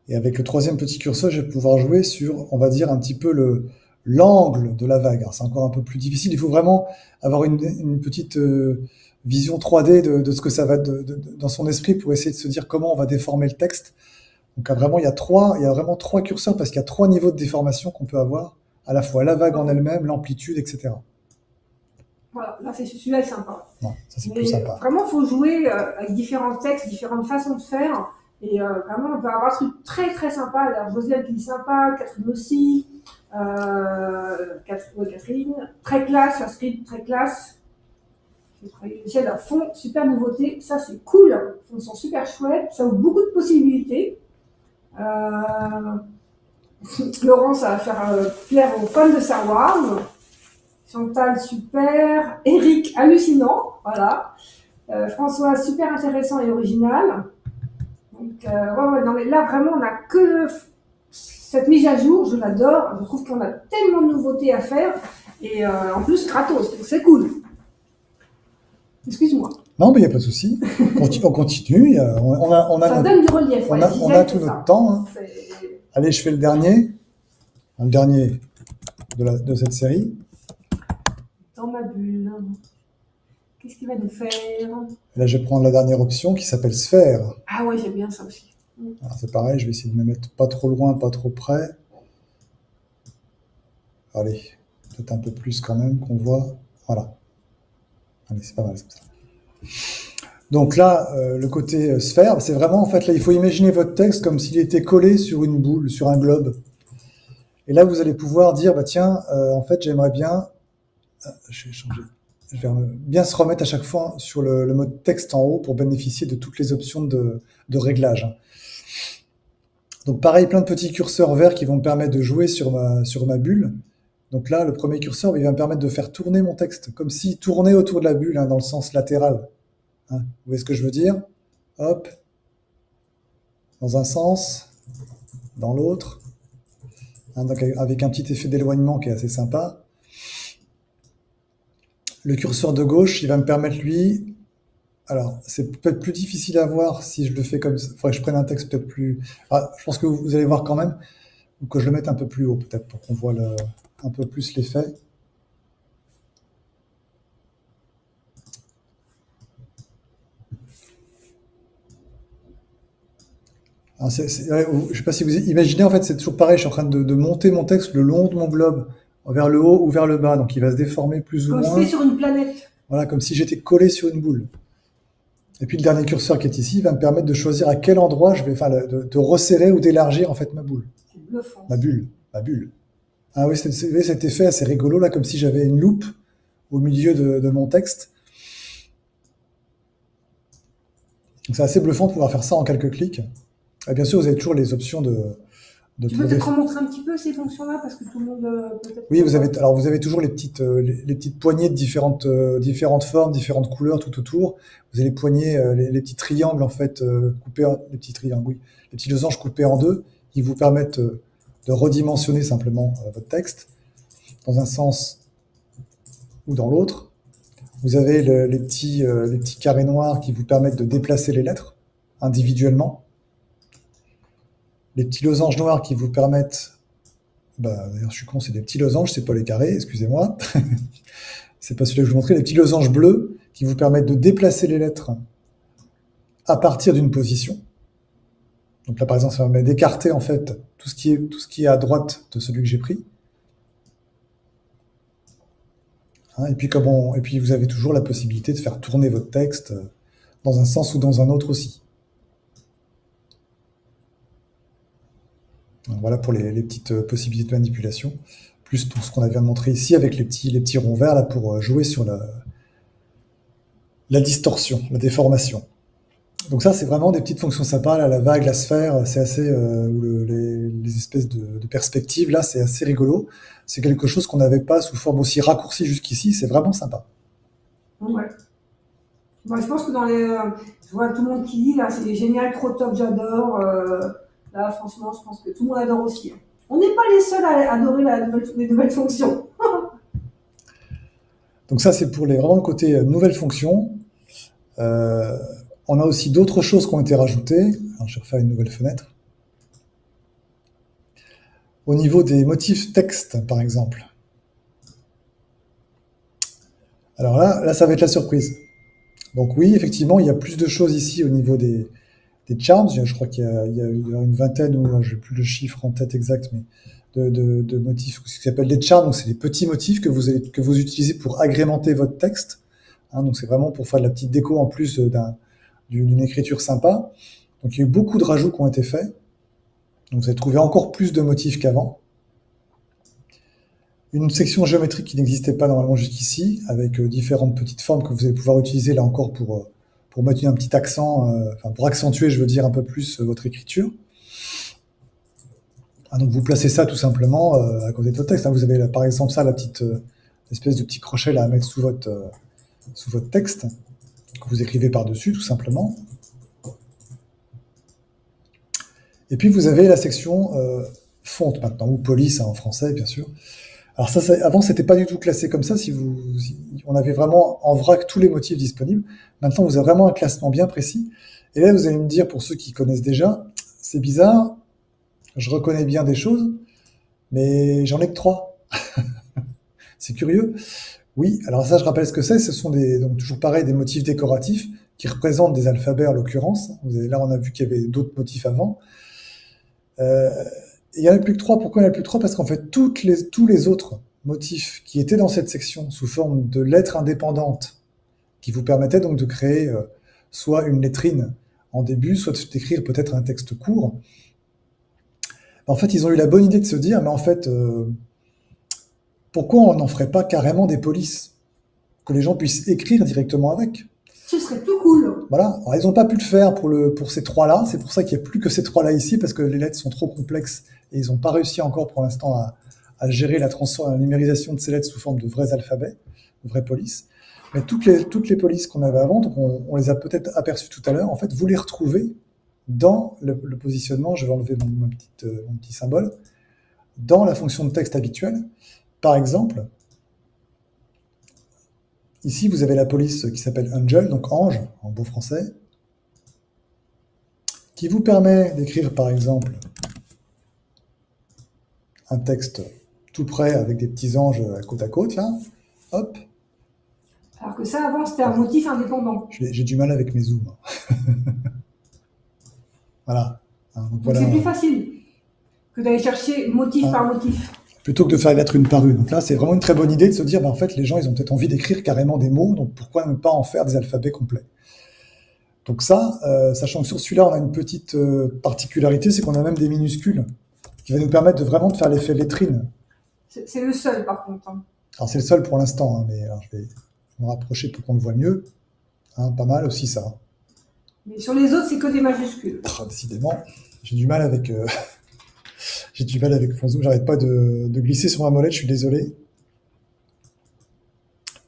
Speaker 2: Et avec le troisième petit curseur, je vais pouvoir jouer sur, on va dire, un petit peu l'angle de la vague. Alors, c'est encore un peu plus difficile. Il faut vraiment avoir une petite vision 3D de ce que ça va dans son esprit pour essayer de se dire comment on va déformer le texte. Donc vraiment, il y a vraiment trois curseurs parce qu'il y a trois niveaux de déformation qu'on peut avoir, à la fois la vague en elle-même, l'amplitude, etc.
Speaker 1: Voilà, là, celui-là est sympa.
Speaker 2: Non, ça c'est plus sympa.
Speaker 1: Vraiment, il faut jouer avec différents textes, différentes façons de faire. Et vraiment, on peut avoir un truc très très sympa. Alors, Josiane qui dit sympa, Catherine aussi. Catherine, très classe, la script très classe. Michel à fond, super nouveauté. Ça, c'est cool. Ils sont super chouettes. Ça ouvre beaucoup de possibilités. Laurent, ça va faire plaire aux fans de Star Wars. Chantal, super. Eric, hallucinant. Voilà. François, super intéressant et original. Donc, ouais, non, mais là, vraiment, on n'a que cette mise à jour. Je l'adore. Je trouve qu'on a tellement de nouveautés à faire. Et en plus, gratos. Donc, c'est cool. Excuse-moi.
Speaker 2: Non, mais il n'y a pas de souci. On continue.
Speaker 1: Ça donne du relief.
Speaker 2: On a tout notre temps. Hein. Allez, je fais le dernier. Le dernier de cette série.
Speaker 1: Dans ma bulle. Qu'est-ce qu'il va nous faire?
Speaker 2: Et là, je vais prendre la dernière option qui s'appelle sphère.
Speaker 1: Ah ouais, j'aime bien ça aussi.
Speaker 2: Alors, c'est pareil, je vais essayer de me mettre pas trop loin, pas trop près. Allez, peut-être un peu plus quand même qu'on voit. Voilà. Allez, c'est pas mal comme ça. Donc là, le côté sphère, c'est vraiment, en fait, là, il faut imaginer votre texte comme s'il était collé sur une boule, sur un globe. Et là, vous allez pouvoir dire, bah tiens, en fait, j'aimerais bien, je vais changer, je vais bien se remettre à chaque fois sur le mode texte en haut pour bénéficier de toutes les options de réglage. Donc pareil, plein de petits curseurs verts qui vont me permettre de jouer sur ma bulle. Donc là, le premier curseur, il va me permettre de faire tourner mon texte, comme s'il tournait autour de la bulle, hein, dans le sens latéral. Hein, vous voyez ce que je veux dire? Hop, dans un sens, dans l'autre. Hein, donc avec un petit effet d'éloignement qui est assez sympa. Le curseur de gauche, il va me permettre, lui... Alors, c'est peut-être plus difficile à voir si je le fais comme ça. Il faudrait que je prenne un texte peut-être plus... Ah, je pense que vous allez voir quand même, ou que je le mette un peu plus haut, peut-être, pour qu'on voit un peu plus l'effet. Alors, je ne sais pas si vous imaginez, en fait, c'est toujours pareil, je suis en train de monter mon texte le long de mon globe, vers le haut ou vers le bas, donc il va se déformer plus ou moins.
Speaker 1: Comme si sur une planète.
Speaker 2: Voilà, comme si j'étais collé sur une boule. Et puis le dernier curseur qui est ici va me permettre de choisir à quel endroit je vais, enfin, de resserrer ou d'élargir en fait ma boule.
Speaker 1: C'est bluffant.
Speaker 2: Ma bulle. Ah oui, cet effet assez rigolo là, comme si j'avais une loupe au milieu de mon texte. Donc c'est assez bluffant de pouvoir faire ça en quelques clics. Et bien sûr, vous avez toujours les options de
Speaker 1: tu peux peut-être remontrer un petit peu ces fonctions-là parce que tout le monde peut-être.
Speaker 2: Oui, vous avez toujours les petites poignées de différentes formes, différentes couleurs tout autour. Vous avez les poignées, les petits triangles en fait les petits triangles, oui, les petits losanges coupés en deux, qui vous permettent de redimensionner simplement votre texte dans un sens ou dans l'autre. Vous avez les petits carrés noirs qui vous permettent de déplacer les lettres individuellement. Les petits losanges noirs qui vous permettent... d'ailleurs, je suis con, c'est des petits losanges, c'est pas les carrés, excusez-moi. C'est pas celui-là que je vous montrais. Les petits losanges bleus qui vous permettent de déplacer les lettres à partir d'une position. Donc là, par exemple, ça permet d'écarter en fait tout ce qui est à droite de celui que j'ai pris. Hein, et puis vous avez toujours la possibilité de faire tourner votre texte dans un sens ou dans un autre aussi. Donc, voilà pour les petites possibilités de manipulation. Plus tout ce qu'on vient de montrer ici avec les petits ronds verts là pour jouer sur la distorsion, la déformation. Donc ça, c'est vraiment des petites fonctions sympas. Là, la vague, la sphère, c'est assez, ou les espèces de perspectives, là, c'est assez rigolo. C'est quelque chose qu'on n'avait pas sous forme aussi raccourcie jusqu'ici. C'est vraiment sympa.
Speaker 1: Ouais. Moi, je pense que je vois tout le monde qui dit, là, c'est génial, trop top, j'adore. Là, franchement, je pense que tout le monde adore aussi, hein. On n'est pas les seuls à adorer les nouvelles fonctions.
Speaker 2: Donc ça, c'est pour vraiment le côté nouvelles fonctions. On a aussi d'autres choses qui ont été rajoutées. Alors, je vais refaire une nouvelle fenêtre. Au niveau des motifs texte, par exemple. Alors là, ça va être la surprise. Donc oui, effectivement, il y a plus de choses ici au niveau des charms. Je crois qu'il y a une vingtaine, ou je n'ai plus le chiffre en tête exact, mais de motifs, ce qui s'appelle des charms. Donc c'est des petits motifs que vous utilisez pour agrémenter votre texte. Hein, donc c'est vraiment pour faire de la petite déco en plus d'une écriture sympa. Donc il y a eu beaucoup de rajouts qui ont été faits. Donc vous allez trouver encore plus de motifs qu'avant. Une section géométrique qui n'existait pas normalement jusqu'ici, avec différentes petites formes que vous allez pouvoir utiliser là encore pour mettre un petit accent, enfin pour accentuer, je veux dire, un peu plus votre écriture. Ah, donc vous placez ça tout simplement à côté de votre texte. Hein. Vous avez là, par exemple ça, la petite espèce de petit crochet là à mettre sous votre texte, que vous écrivez par-dessus tout simplement. Et puis vous avez la section fonte maintenant, ou police hein, en français bien sûr. Alors ça, avant, c'était pas du tout classé comme ça. On avait vraiment en vrac tous les motifs disponibles. Maintenant, vous avez vraiment un classement bien précis. Et là, vous allez me dire, pour ceux qui connaissent déjà, c'est bizarre, je reconnais bien des choses, mais j'en ai que 3. C'est curieux. Oui, alors ça, je rappelle ce que c'est. Ce sont donc toujours pareil, des motifs décoratifs qui représentent des alphabets en l'occurrence. Là, on a vu qu'il y avait d'autres motifs avant. Il n'y en a plus que 3. Pourquoi il n'y en a plus que 3? Parce qu'en fait, tous les autres motifs qui étaient dans cette section sous forme de lettres indépendantes, qui vous permettaient donc de créer soit une lettrine en début, soit d'écrire peut-être un texte court, en fait, ils ont eu la bonne idée de se dire, mais en fait, pourquoi on n'en ferait pas carrément des polices? Que les gens puissent écrire directement avec.
Speaker 1: Ce serait tout cool.
Speaker 2: Voilà. Alors, ils n'ont pas pu le faire pour ces 3-là. C'est pour ça qu'il n'y a plus que ces 3-là ici, parce que les lettres sont trop complexes et ils n'ont pas réussi encore pour l'instant à gérer la numérisation de ces lettres sous forme de vrais alphabets, de vraies polices. Mais toutes les polices qu'on avait avant, donc on les a peut-être aperçues tout à l'heure, en fait, vous les retrouvez dans le positionnement. Je vais enlever mon petit symbole. Dans la fonction de texte habituelle. Par exemple, ici, vous avez la police qui s'appelle Angel, donc ange, en beau français, qui vous permet d'écrire, par exemple, un texte tout près avec des petits anges à côte, là. Hop.
Speaker 1: Alors que ça, avant, c'était un motif indépendant.
Speaker 2: J'ai du mal avec mes zooms. Voilà.
Speaker 1: Donc voilà. C'est plus facile que d'aller chercher motif par motif.
Speaker 2: Plutôt que de faire les lettres une par une. Donc là, c'est vraiment une très bonne idée de se dire, en fait, les gens, ils ont peut-être envie d'écrire carrément des mots, donc pourquoi ne pas en faire des alphabets complets? Donc ça, sachant que sur celui-là, on a une petite particularité, c'est qu'on a même des minuscules, qui va nous permettre de vraiment faire l'effet lettrine.
Speaker 1: C'est le seul, par contre. Hein.
Speaker 2: Alors c'est le seul pour l'instant, hein, mais alors, je vais me rapprocher pour qu'on le voit mieux. Hein, pas mal aussi, ça.
Speaker 1: Mais sur les autres, c'est que des majuscules.
Speaker 2: Décidément, j'ai du mal avec... J'ai du mal avec mon zoom, j'arrête pas de glisser sur ma molette, je suis désolé.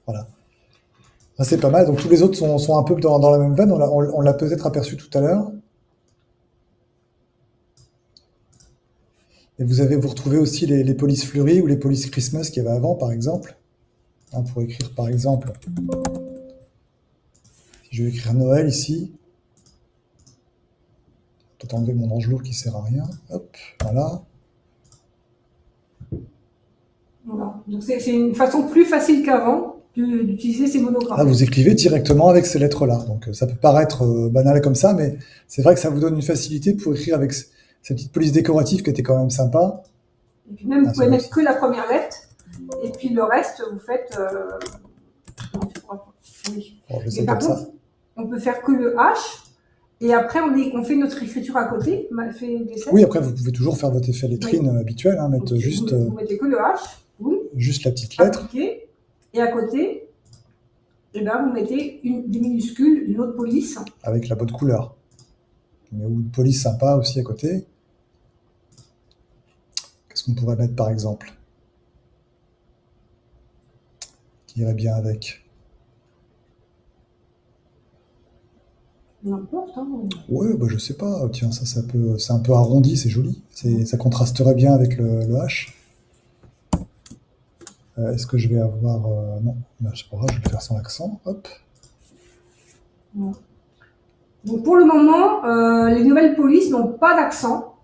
Speaker 2: Voilà. Ça, c'est pas mal. Donc tous les autres sont un peu dans la même veine. On l'a peut-être aperçu tout à l'heure. Et vous retrouvez aussi les polices fleuries ou les polices Christmas qu'il y avait avant, par exemple. Hein, pour écrire, par exemple, si je vais écrire Noël ici, peut-être enlever mon ange lourd qui sert à rien. Hop, voilà.
Speaker 1: Voilà. Donc c'est une façon plus facile qu'avant d'utiliser ces monogrammes.
Speaker 2: Là, vous écrivez directement avec ces lettres-là. Donc ça peut paraître banal comme ça, mais c'est vrai que ça vous donne une facilité pour écrire avec ces petites polices décoratives qui étaient quand même sympas.
Speaker 1: Et puis même, vous pouvez mettre que la première lettre, et puis le reste, vous faites...
Speaker 2: Oui. Bon, je sais comme ça.
Speaker 1: On peut faire que le H, Et après, on fait notre écriture à côté, on fait des sets.
Speaker 2: Oui, après, vous pouvez toujours faire votre effet lettrine habituel, hein, mettre
Speaker 1: Donc,
Speaker 2: juste,
Speaker 1: vous mettez que le H, boum,
Speaker 2: juste la petite lettre.
Speaker 1: appliqué, et à côté, et ben, vous mettez des minuscules d'une autre police.
Speaker 2: Avec la bonne couleur. Mais une police sympa aussi à côté. Qu'est-ce qu'on pourrait mettre par exemple? Qui irait bien avec?
Speaker 1: N'importe, hein.
Speaker 2: Ouais, bah, je sais pas. Tiens, ça c'est un peu arrondi, c'est joli. Ça contrasterait bien avec le H. Est-ce que je vais avoir... non, bah, c'est pas grave, je vais le faire sans accent. Hop.
Speaker 1: Ouais. Donc pour le moment, les nouvelles polices n'ont pas d'accent,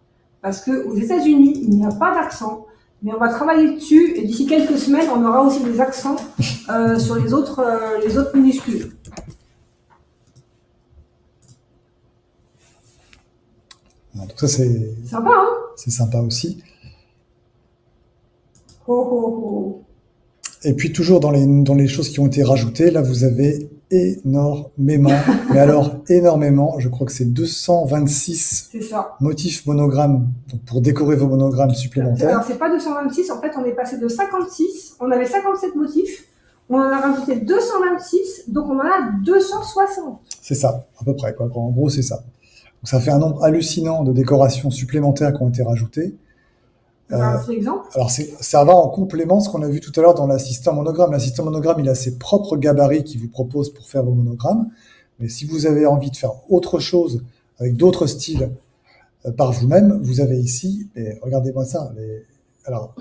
Speaker 1: parce qu'aux États-Unis, il n'y a pas d'accent. Mais on va travailler dessus, et d'ici quelques semaines, on aura aussi des accents sur les autres minuscules.
Speaker 2: Donc ça, c'est
Speaker 1: Sympa, hein?
Speaker 2: sympa aussi.
Speaker 1: Oh, oh, oh.
Speaker 2: Et puis toujours dans les choses qui ont été rajoutées, là vous avez énormément, mais alors énormément, je crois que c'est 226
Speaker 1: C'est ça.
Speaker 2: motifs monogrammes donc pour décorer vos monogrammes supplémentaires.
Speaker 1: Alors c'est pas 226, en fait on est passé de 56, on avait 57 motifs, on en a rajouté 226, donc on en a 260.
Speaker 2: C'est ça, à peu près, quoi. En gros c'est ça. Donc ça fait un nombre hallucinant de décorations supplémentaires qui ont été rajoutées.
Speaker 1: Un exemple.
Speaker 2: Alors ça va en complément de ce qu'on a vu tout à l'heure dans l'assistant monogramme. L'assistant monogramme, il a ses propres gabarits qu'il vous propose pour faire vos monogrammes. Mais si vous avez envie de faire autre chose avec d'autres styles par vous-même, vous avez ici, et regardez-moi ça. Alors,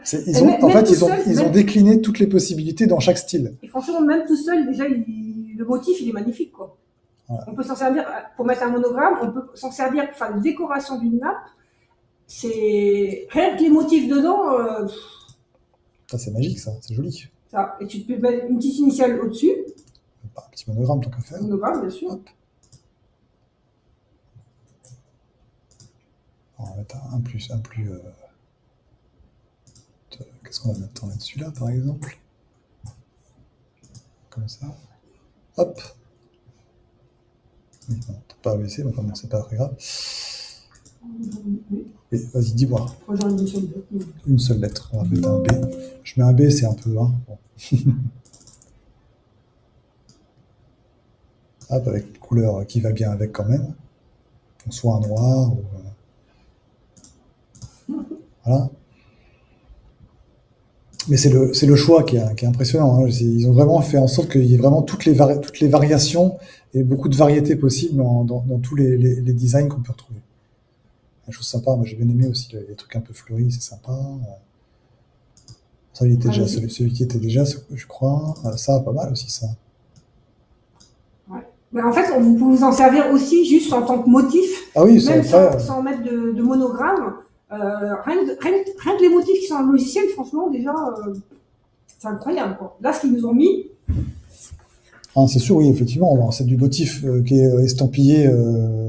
Speaker 2: ils ont décliné toutes les possibilités dans chaque style.
Speaker 1: Et franchement, même tout seul, déjà, le motif, il est magnifique, quoi. Voilà. On peut s'en servir pour mettre un monogramme, on peut s'en servir pour faire la décoration d'une nappe. C'est rien que les motifs dedans.
Speaker 2: Ça, c'est magique, ça, c'est joli.
Speaker 1: Ça. Et tu peux mettre une petite initiale au-dessus.
Speaker 2: Un petit monogramme, tant qu'à faire.
Speaker 1: Un monogramme, bien sûr.
Speaker 2: Hop. On va mettre un plus. Qu'est-ce qu'on va mettre là-dessus, là, par exemple? Comme ça. Hop. Non, t'as pas abaissé, mais enfin bon, c'est pas très grave. Oui, vas-y, dis-moi. Une seule lettre. On va mettre un B. Je mets un B, c'est un peu... Hein, bon. Hop, avec une couleur qui va bien avec quand même. Soit un noir ou... Voilà. Mais c'est le choix qui est impressionnant. Hein. Ils ont vraiment fait en sorte qu'il y ait vraiment toutes les variations et beaucoup de variétés possibles dans tous les designs qu'on peut retrouver. Une chose sympa, moi j'ai bien aimé aussi les trucs un peu fleuris, c'est sympa. Ça, il était déjà, celui qui était déjà, je crois. Ça, pas mal aussi, ça.
Speaker 1: Ouais. Mais en fait, vous pouvez vous en servir aussi juste en tant que motif.
Speaker 2: Ah oui,
Speaker 1: même sans mettre de monogramme. Rien que les motifs qui sont dans le logiciel, franchement, déjà, c'est incroyable, quoi. Là, ce qu'ils nous ont mis.
Speaker 2: Ah, c'est sûr, oui, effectivement, c'est du motif qui est estampillé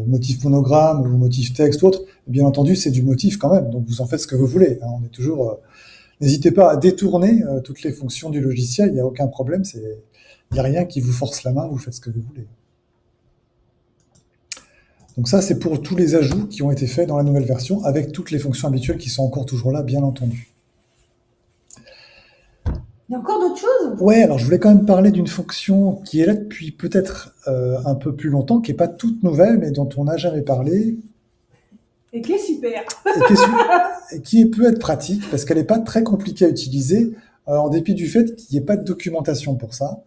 Speaker 2: motif monogramme ou motif texte ou autre. Bien entendu, c'est du motif quand même, donc vous en faites ce que vous voulez. Hein. On est toujours. N'hésitez pas à détourner toutes les fonctions du logiciel, il n'y a aucun problème. Il n'y a rien qui vous force la main, vous faites ce que vous voulez. Donc ça, c'est pour tous les ajouts qui ont été faits dans la nouvelle version, avec toutes les fonctions habituelles qui sont encore toujours là, bien entendu.
Speaker 1: Il y a encore d'autres choses?
Speaker 2: Ouais, alors je voulais quand même parler d'une fonction qui est là depuis peut-être un peu plus longtemps, qui n'est pas toute nouvelle, mais dont on n'a jamais parlé.
Speaker 1: Et qui est super.
Speaker 2: Et qui peut être pratique, parce qu'elle n'est pas très compliquée à utiliser, en dépit du fait qu'il n'y ait pas de documentation pour ça,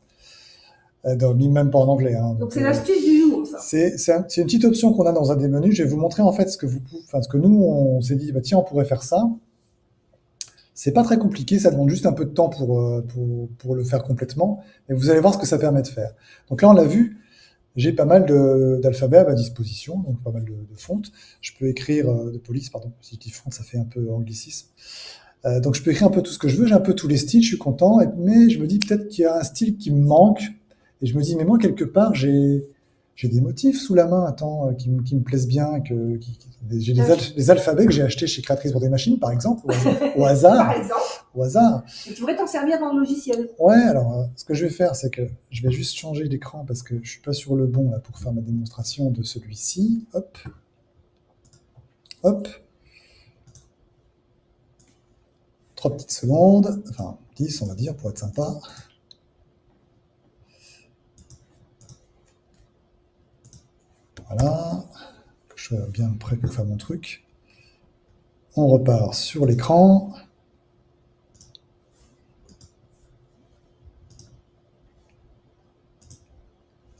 Speaker 2: même pas en anglais. Hein,
Speaker 1: donc c'est l'astuce du jour, ça.
Speaker 2: C'est une petite option qu'on a dans un des menus. Je vais vous montrer en fait ce que nous, on s'est dit, bah, tiens, on pourrait faire ça. C'est pas très compliqué, ça demande juste un peu de temps pour le faire complètement, et vous allez voir ce que ça permet de faire. Donc là, on l'a vu, j'ai pas mal d'alphabets à ma disposition, donc pas mal de fontes. Je peux écrire, de police, pardon, si je dis fonte, ça fait un peu anglicisme. Donc je peux écrire un peu tout ce que je veux, j'ai un peu tous les styles, je suis content, mais je me dis peut-être qu'il y a un style qui me manque, et je me dis, mais moi, quelque part, j'ai des motifs sous la main, attends, qui me plaisent bien, j'ai des alphabets que j'ai achetés chez Créatrice pour des machines, par exemple, au hasard.
Speaker 1: Par exemple.
Speaker 2: au hasard.
Speaker 1: Et tu pourrais t'en servir dans le logiciel.
Speaker 2: Ouais, alors ce que je vais faire, c'est que je vais juste changer d'écran parce que je suis pas sur le bon là pour faire ma démonstration de celui-ci. Hop, hop. 3 petites secondes, enfin 10 on va dire pour être sympa. Voilà, je suis bien prêt pour faire mon truc. On repart sur l'écran.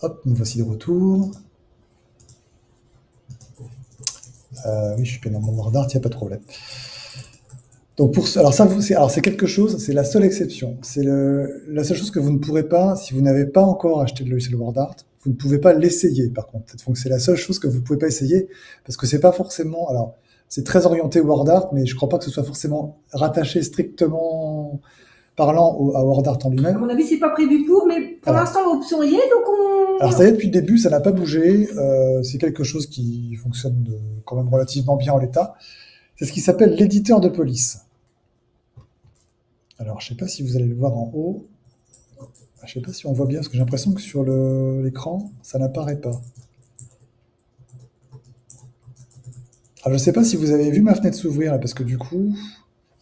Speaker 2: Hop, nous voici de retour. Oui, je suis bien dans mon WordArt, il n'y a pas de problème. Donc alors ça, c'est quelque chose, c'est la seule exception. C'est la seule chose que vous ne pourrez pas, si vous n'avez pas encore acheté de logiciel WordArt, vous ne pouvez pas l'essayer par contre. Donc c'est la seule chose que vous ne pouvez pas essayer, parce que c'est pas forcément, alors c'est très orienté WordArt, mais je ne crois pas que ce soit forcément rattaché strictement parlant à WordArt en
Speaker 1: À
Speaker 2: lui-même.
Speaker 1: mon avis, c'est pas prévu pour, mais pour l'instant, l'option y est, donc on...
Speaker 2: Alors ça y est, depuis le début, ça n'a pas bougé. C'est quelque chose qui fonctionne quand même relativement bien en l'état. C'est ce qui s'appelle l'éditeur de police. Alors, je ne sais pas si vous allez le voir en haut. Je ne sais pas si on voit bien, parce que j'ai l'impression que sur l'écran, ça n'apparaît pas. Alors, je ne sais pas si vous avez vu ma fenêtre s'ouvrir, là, parce que du coup...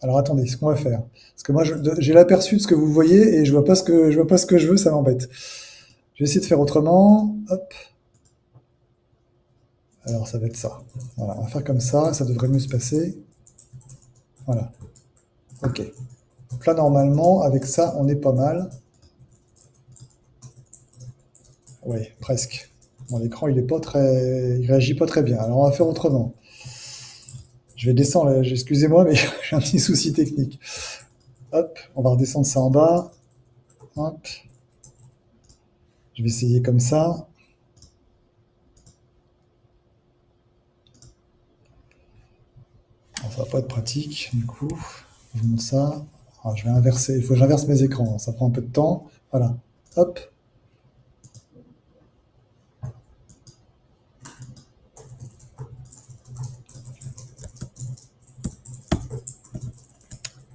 Speaker 2: Alors, attendez, ce qu'on va faire. Parce que moi, j'ai l'aperçu de ce que vous voyez, et je ne vois pas ce que je veux, ça m'embête. Je vais essayer de faire autrement. Hop. Alors, ça va être ça. Voilà, on va faire comme ça devrait mieux se passer. Voilà. Ok. Donc là, normalement, avec ça, on est pas mal. Oui, presque. Bon, l'écran, il réagit pas très bien. Alors, on va faire autrement. Je vais descendre, excusez-moi, mais j'ai un petit souci technique. Hop, on va redescendre ça en bas. Hop. Je vais essayer comme ça. Ça va pas être pratique, du coup. Je monte ça. Alors, je vais inverser. Il faut que j'inverse mes écrans. Ça prend un peu de temps. Voilà. Hop.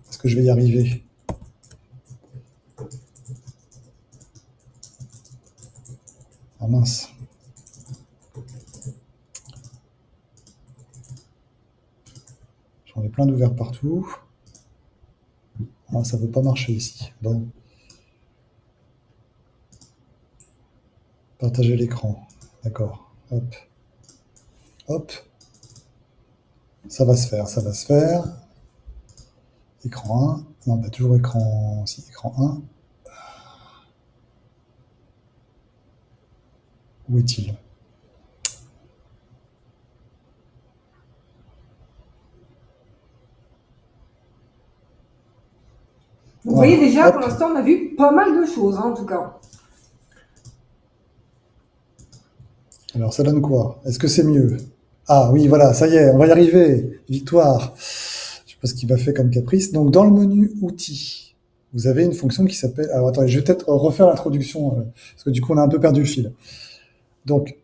Speaker 2: Est-ce que je vais y arriver? Ah mince. J'en ai plein d'ouverts partout. Ah, ça ne veut pas marcher ici. Bon. Partager l'écran. D'accord. Hop. Hop. Ça va se faire, ça va se faire. Écran 1. Non, pas toujours écran... Si, écran 1. Où est-il?
Speaker 1: Vous voyez déjà,
Speaker 2: Hop.
Speaker 1: pour l'instant, on a vu pas mal de choses, hein, en tout cas.
Speaker 2: Alors, ça donne quoi? Est-ce que c'est mieux? Ah oui, voilà, ça y est, on va y arriver. Victoire. Je sais pas ce qu'il m'a fait comme caprice. Donc, dans le menu outils, vous avez une fonction qui s'appelle... Alors, attendez, je vais peut-être refaire l'introduction, parce que du coup, on a un peu perdu le fil. Donc,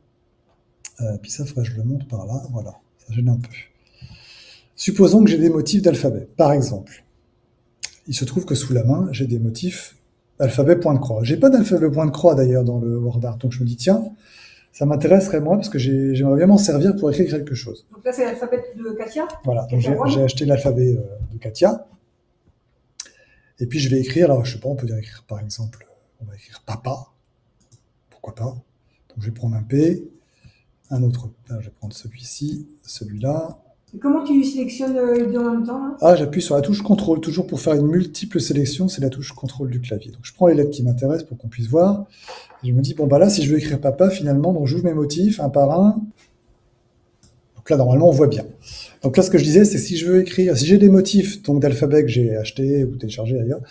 Speaker 2: puis ça, il faudrait que je le monte par là. Voilà, ça gêne un peu. Supposons que j'ai des motifs d'alphabet. Par exemple, il se trouve que sous la main, j'ai des motifs alphabet point de croix. J'ai pas d'alphabet point de croix d'ailleurs dans le WordArt, donc je me dis tiens, ça m'intéresserait moi parce que j'aimerais bien m'en servir pour écrire quelque chose.
Speaker 1: Donc là, c'est l'alphabet de Katia.
Speaker 2: Voilà, donc j'ai acheté l'alphabet de Katia. Et puis je vais écrire, alors je sais pas, on peut dire écrire par exemple, on va écrire papa, pourquoi pas. Donc je vais prendre un P, un autre, là, je vais prendre celui-ci, celui-là.
Speaker 1: Et comment tu sélectionnes les deux en même temps, hein?
Speaker 2: Ah, j'appuie sur la touche CTRL, toujours pour faire une multiple sélection, c'est la touche CTRL du clavier. Donc je prends les lettres qui m'intéressent pour qu'on puisse voir. Et je me dis, bon bah là, si je veux écrire papa, finalement, donc j'ouvre mes motifs, un par un. Donc là, normalement, on voit bien. Donc là, ce que je disais, c'est que si je veux écrire, si j'ai des motifs donc d'alphabet que j'ai acheté ou téléchargé d'ailleurs,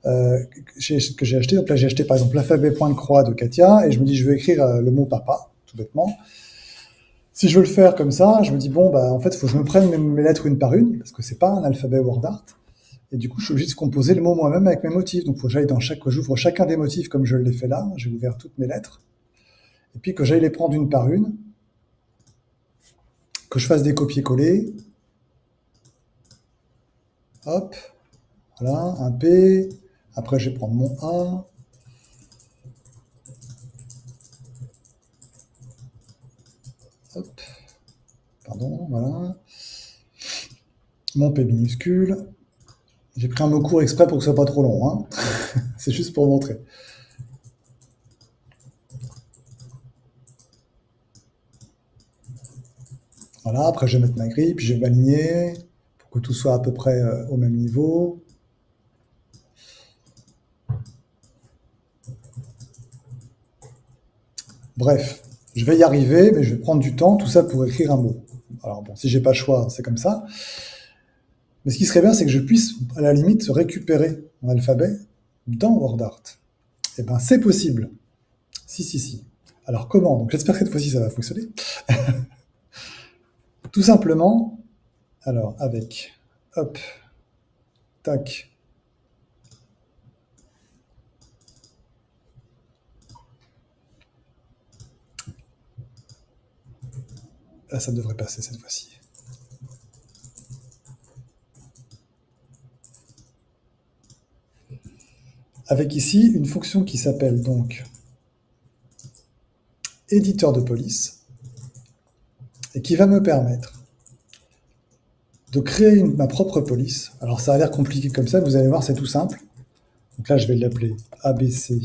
Speaker 2: que j'ai acheté, donc là j'ai acheté par exemple l'alphabet point de croix de Katia, et je me dis, je veux écrire le mot papa, tout bêtement. Si je veux le faire comme ça, je me dis, bon, bah, en fait, il faut que je me prenne mes lettres une par une, parce que c'est pas un alphabet WordArt. Et du coup, je suis obligé de composer le mot moi-même avec mes motifs. Donc, il faut que j'aille j'ouvre chacun des motifs comme je l'ai fait là. J'ai ouvert toutes mes lettres. Et puis, que j'aille les prendre une par une. Que je fasse des copier-coller. Hop. Voilà, un P. Après, je vais prendre mon A. Hop. Pardon, voilà. Mon P minuscule. J'ai pris un mot court exprès pour que ce soit pas trop long, hein. C'est juste pour montrer. Voilà, après je vais mettre ma grille, puis je vais m'aligner pour que tout soit à peu près au même niveau. Bref, je vais y arriver, mais je vais prendre du temps, tout ça pour écrire un mot. Alors bon, si j'ai pas le choix, c'est comme ça. Mais ce qui serait bien, c'est que je puisse, à la limite, récupérer mon alphabet dans WordArt. Eh ben, c'est possible. Si, si, si. Alors comment? Donc j'espère que cette fois-ci, ça va fonctionner. Tout simplement, alors avec, hop, tac. Là, ça devrait passer cette fois-ci. Avec ici une fonction qui s'appelle donc éditeur de police et qui va me permettre de créer ma propre police. Alors ça a l'air compliqué comme ça, vous allez voir, c'est tout simple. Donc là, je vais l'appeler ABC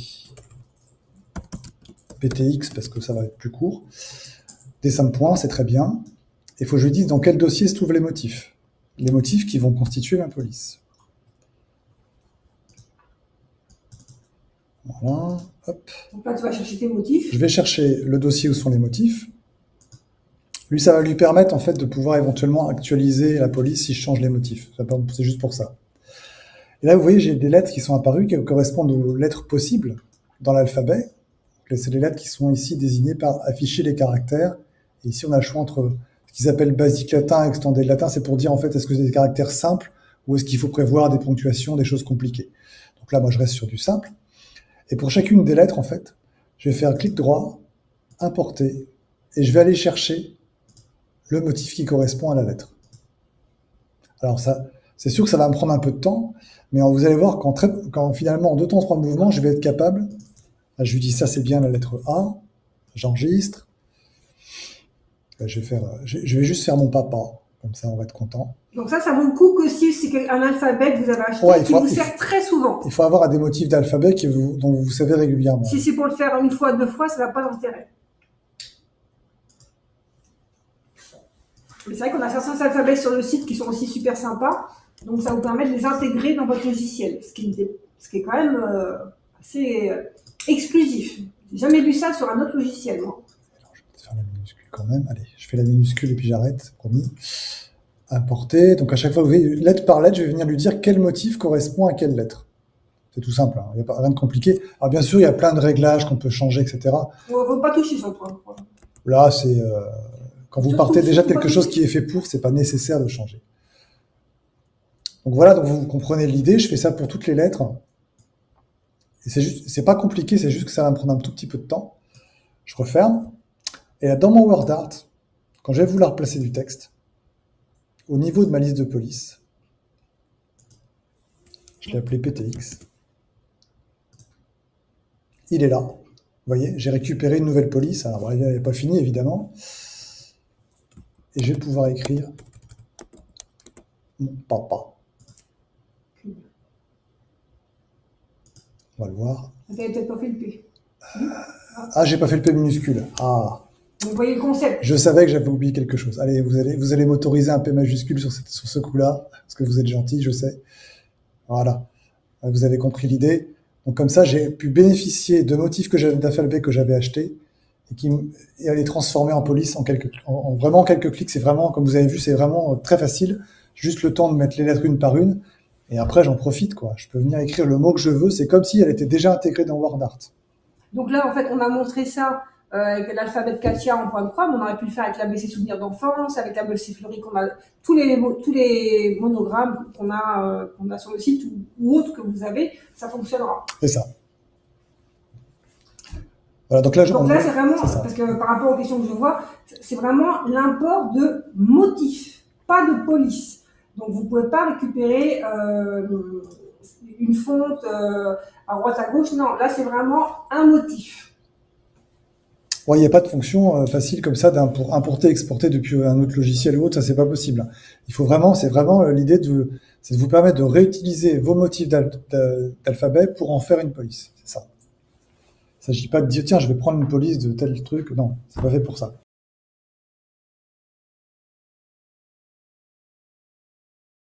Speaker 2: PTX parce que ça va être plus court. Dessin de points, c'est très bien. Il faut que je lui dise dans quel dossier se trouvent les motifs. Les motifs qui vont constituer ma police. Voilà, hop.
Speaker 1: Donc là, tu vas chercher tes motifs.
Speaker 2: Je vais chercher le dossier où sont les motifs. Lui, ça va lui permettre en fait de pouvoir éventuellement actualiser la police si je change les motifs. C'est juste pour ça. Et là, vous voyez, j'ai des lettres qui sont apparues qui correspondent aux lettres possibles dans l'alphabet. C'est les lettres qui sont ici désignées par afficher les caractères. Et ici, on a le choix entre ce qu'ils appellent basique latin et extended latin. C'est pour dire en fait, est-ce que c'est des caractères simples ou est-ce qu'il faut prévoir des ponctuations, des choses compliquées. Donc là, moi, je reste sur du simple. Et pour chacune des lettres, en fait, je vais faire clic droit, importer, et je vais aller chercher le motif qui correspond à la lettre. Alors ça, c'est sûr que ça va me prendre un peu de temps, mais vous allez voir quand finalement, en 2 temps 3 mouvements, je vais être capable. Là, je lui dis ça, c'est bien la lettre A, j'enregistre. Je vais juste faire mon papa, comme ça on va être content.
Speaker 1: Donc ça vaut le coup que si c'est un alphabet que vous avez acheté, qui vous sert très souvent.
Speaker 2: Il faut avoir des motifs d'alphabet dont vous savez régulièrement.
Speaker 1: Si c'est pour le faire une fois, 2 fois, ça n'a pas d'intérêt. C'est vrai qu'on a certains alphabets sur le site qui sont aussi super sympas, donc ça vous permet de les intégrer dans votre logiciel, ce qui est quand même assez exclusif. J'ai jamais vu ça sur un autre logiciel, moi.
Speaker 2: Alors, je vais peut-être faire la minuscule quand même. Allez, je fais la minuscule et puis j'arrête, promis. Importer. Donc à chaque fois, vous voyez, lettre par lettre, je vais venir lui dire quel motif correspond à quelle lettre. C'est tout simple, hein. Il n'y a rien de compliqué. Alors bien sûr, il y a plein de réglages qu'on peut changer, etc.
Speaker 1: On ne va pas toucher sur le point.
Speaker 2: Là, c'est quand vous partez déjà de quelque chose qui est fait pour, c'est pas nécessaire de changer. Donc voilà, donc vous comprenez l'idée. Je fais ça pour toutes les lettres. Et c'est pas compliqué, c'est juste que ça va me prendre un tout petit peu de temps. Je referme. Et là, dans mon WordArt, quand je vais vouloir placer du texte, au niveau de ma liste de police, je l'ai appelé PTX. Il est là. Vous voyez, j'ai récupéré une nouvelle police. Alors, elle n'est pas finie, évidemment. Et je vais pouvoir écrire mon papa. On va le voir.
Speaker 1: Vous n'avez peut-être pas fait le P.
Speaker 2: Ah, j'ai pas fait le P minuscule. Ah.
Speaker 1: Vous voyez le concept.
Speaker 2: Je savais que j'avais oublié quelque chose. Allez, vous allez m'autoriser un P majuscule sur ce coup-là, parce que vous êtes gentil, je sais. Voilà. Vous avez compris l'idée. Donc comme ça, j'ai pu bénéficier de motifs d'alphabet que j'avais achetés et à les transformer en police en vraiment quelques clics. C'est vraiment, comme vous avez vu, c'est vraiment très facile. Juste le temps de mettre les lettres une par une. Et après, j'en profite, quoi. Je peux venir écrire le mot que je veux. C'est comme si elle était déjà intégrée dans WordArt.
Speaker 1: Donc là, en fait, on a montré ça avec l'alphabet de Katia en point de croix, mais on aurait pu le faire avec l'ABC Souvenirs d'enfance, avec l'ABC Fleury, qu'on a tous les monogrammes qu'on a sur le site ou autres que vous avez, ça fonctionnera.
Speaker 2: C'est ça. Voilà, donc là,
Speaker 1: c'est vraiment, parce que par rapport aux questions que je vois, c'est vraiment l'import de motifs, pas de police. Donc vous ne pouvez pas récupérer une fonte à droite à gauche. Non, là c'est vraiment un motif.
Speaker 2: Ouais, il n'y a pas de fonction facile comme ça pour importer, exporter depuis un autre logiciel ou autre, ça c'est pas possible. Il faut vraiment, c'est vraiment l'idée c'est de vous permettre de réutiliser vos motifs d'alphabet pour en faire une police. C'est ça. Il ne s'agit pas de dire tiens, je vais prendre une police de tel truc. Non, c'est pas fait pour ça.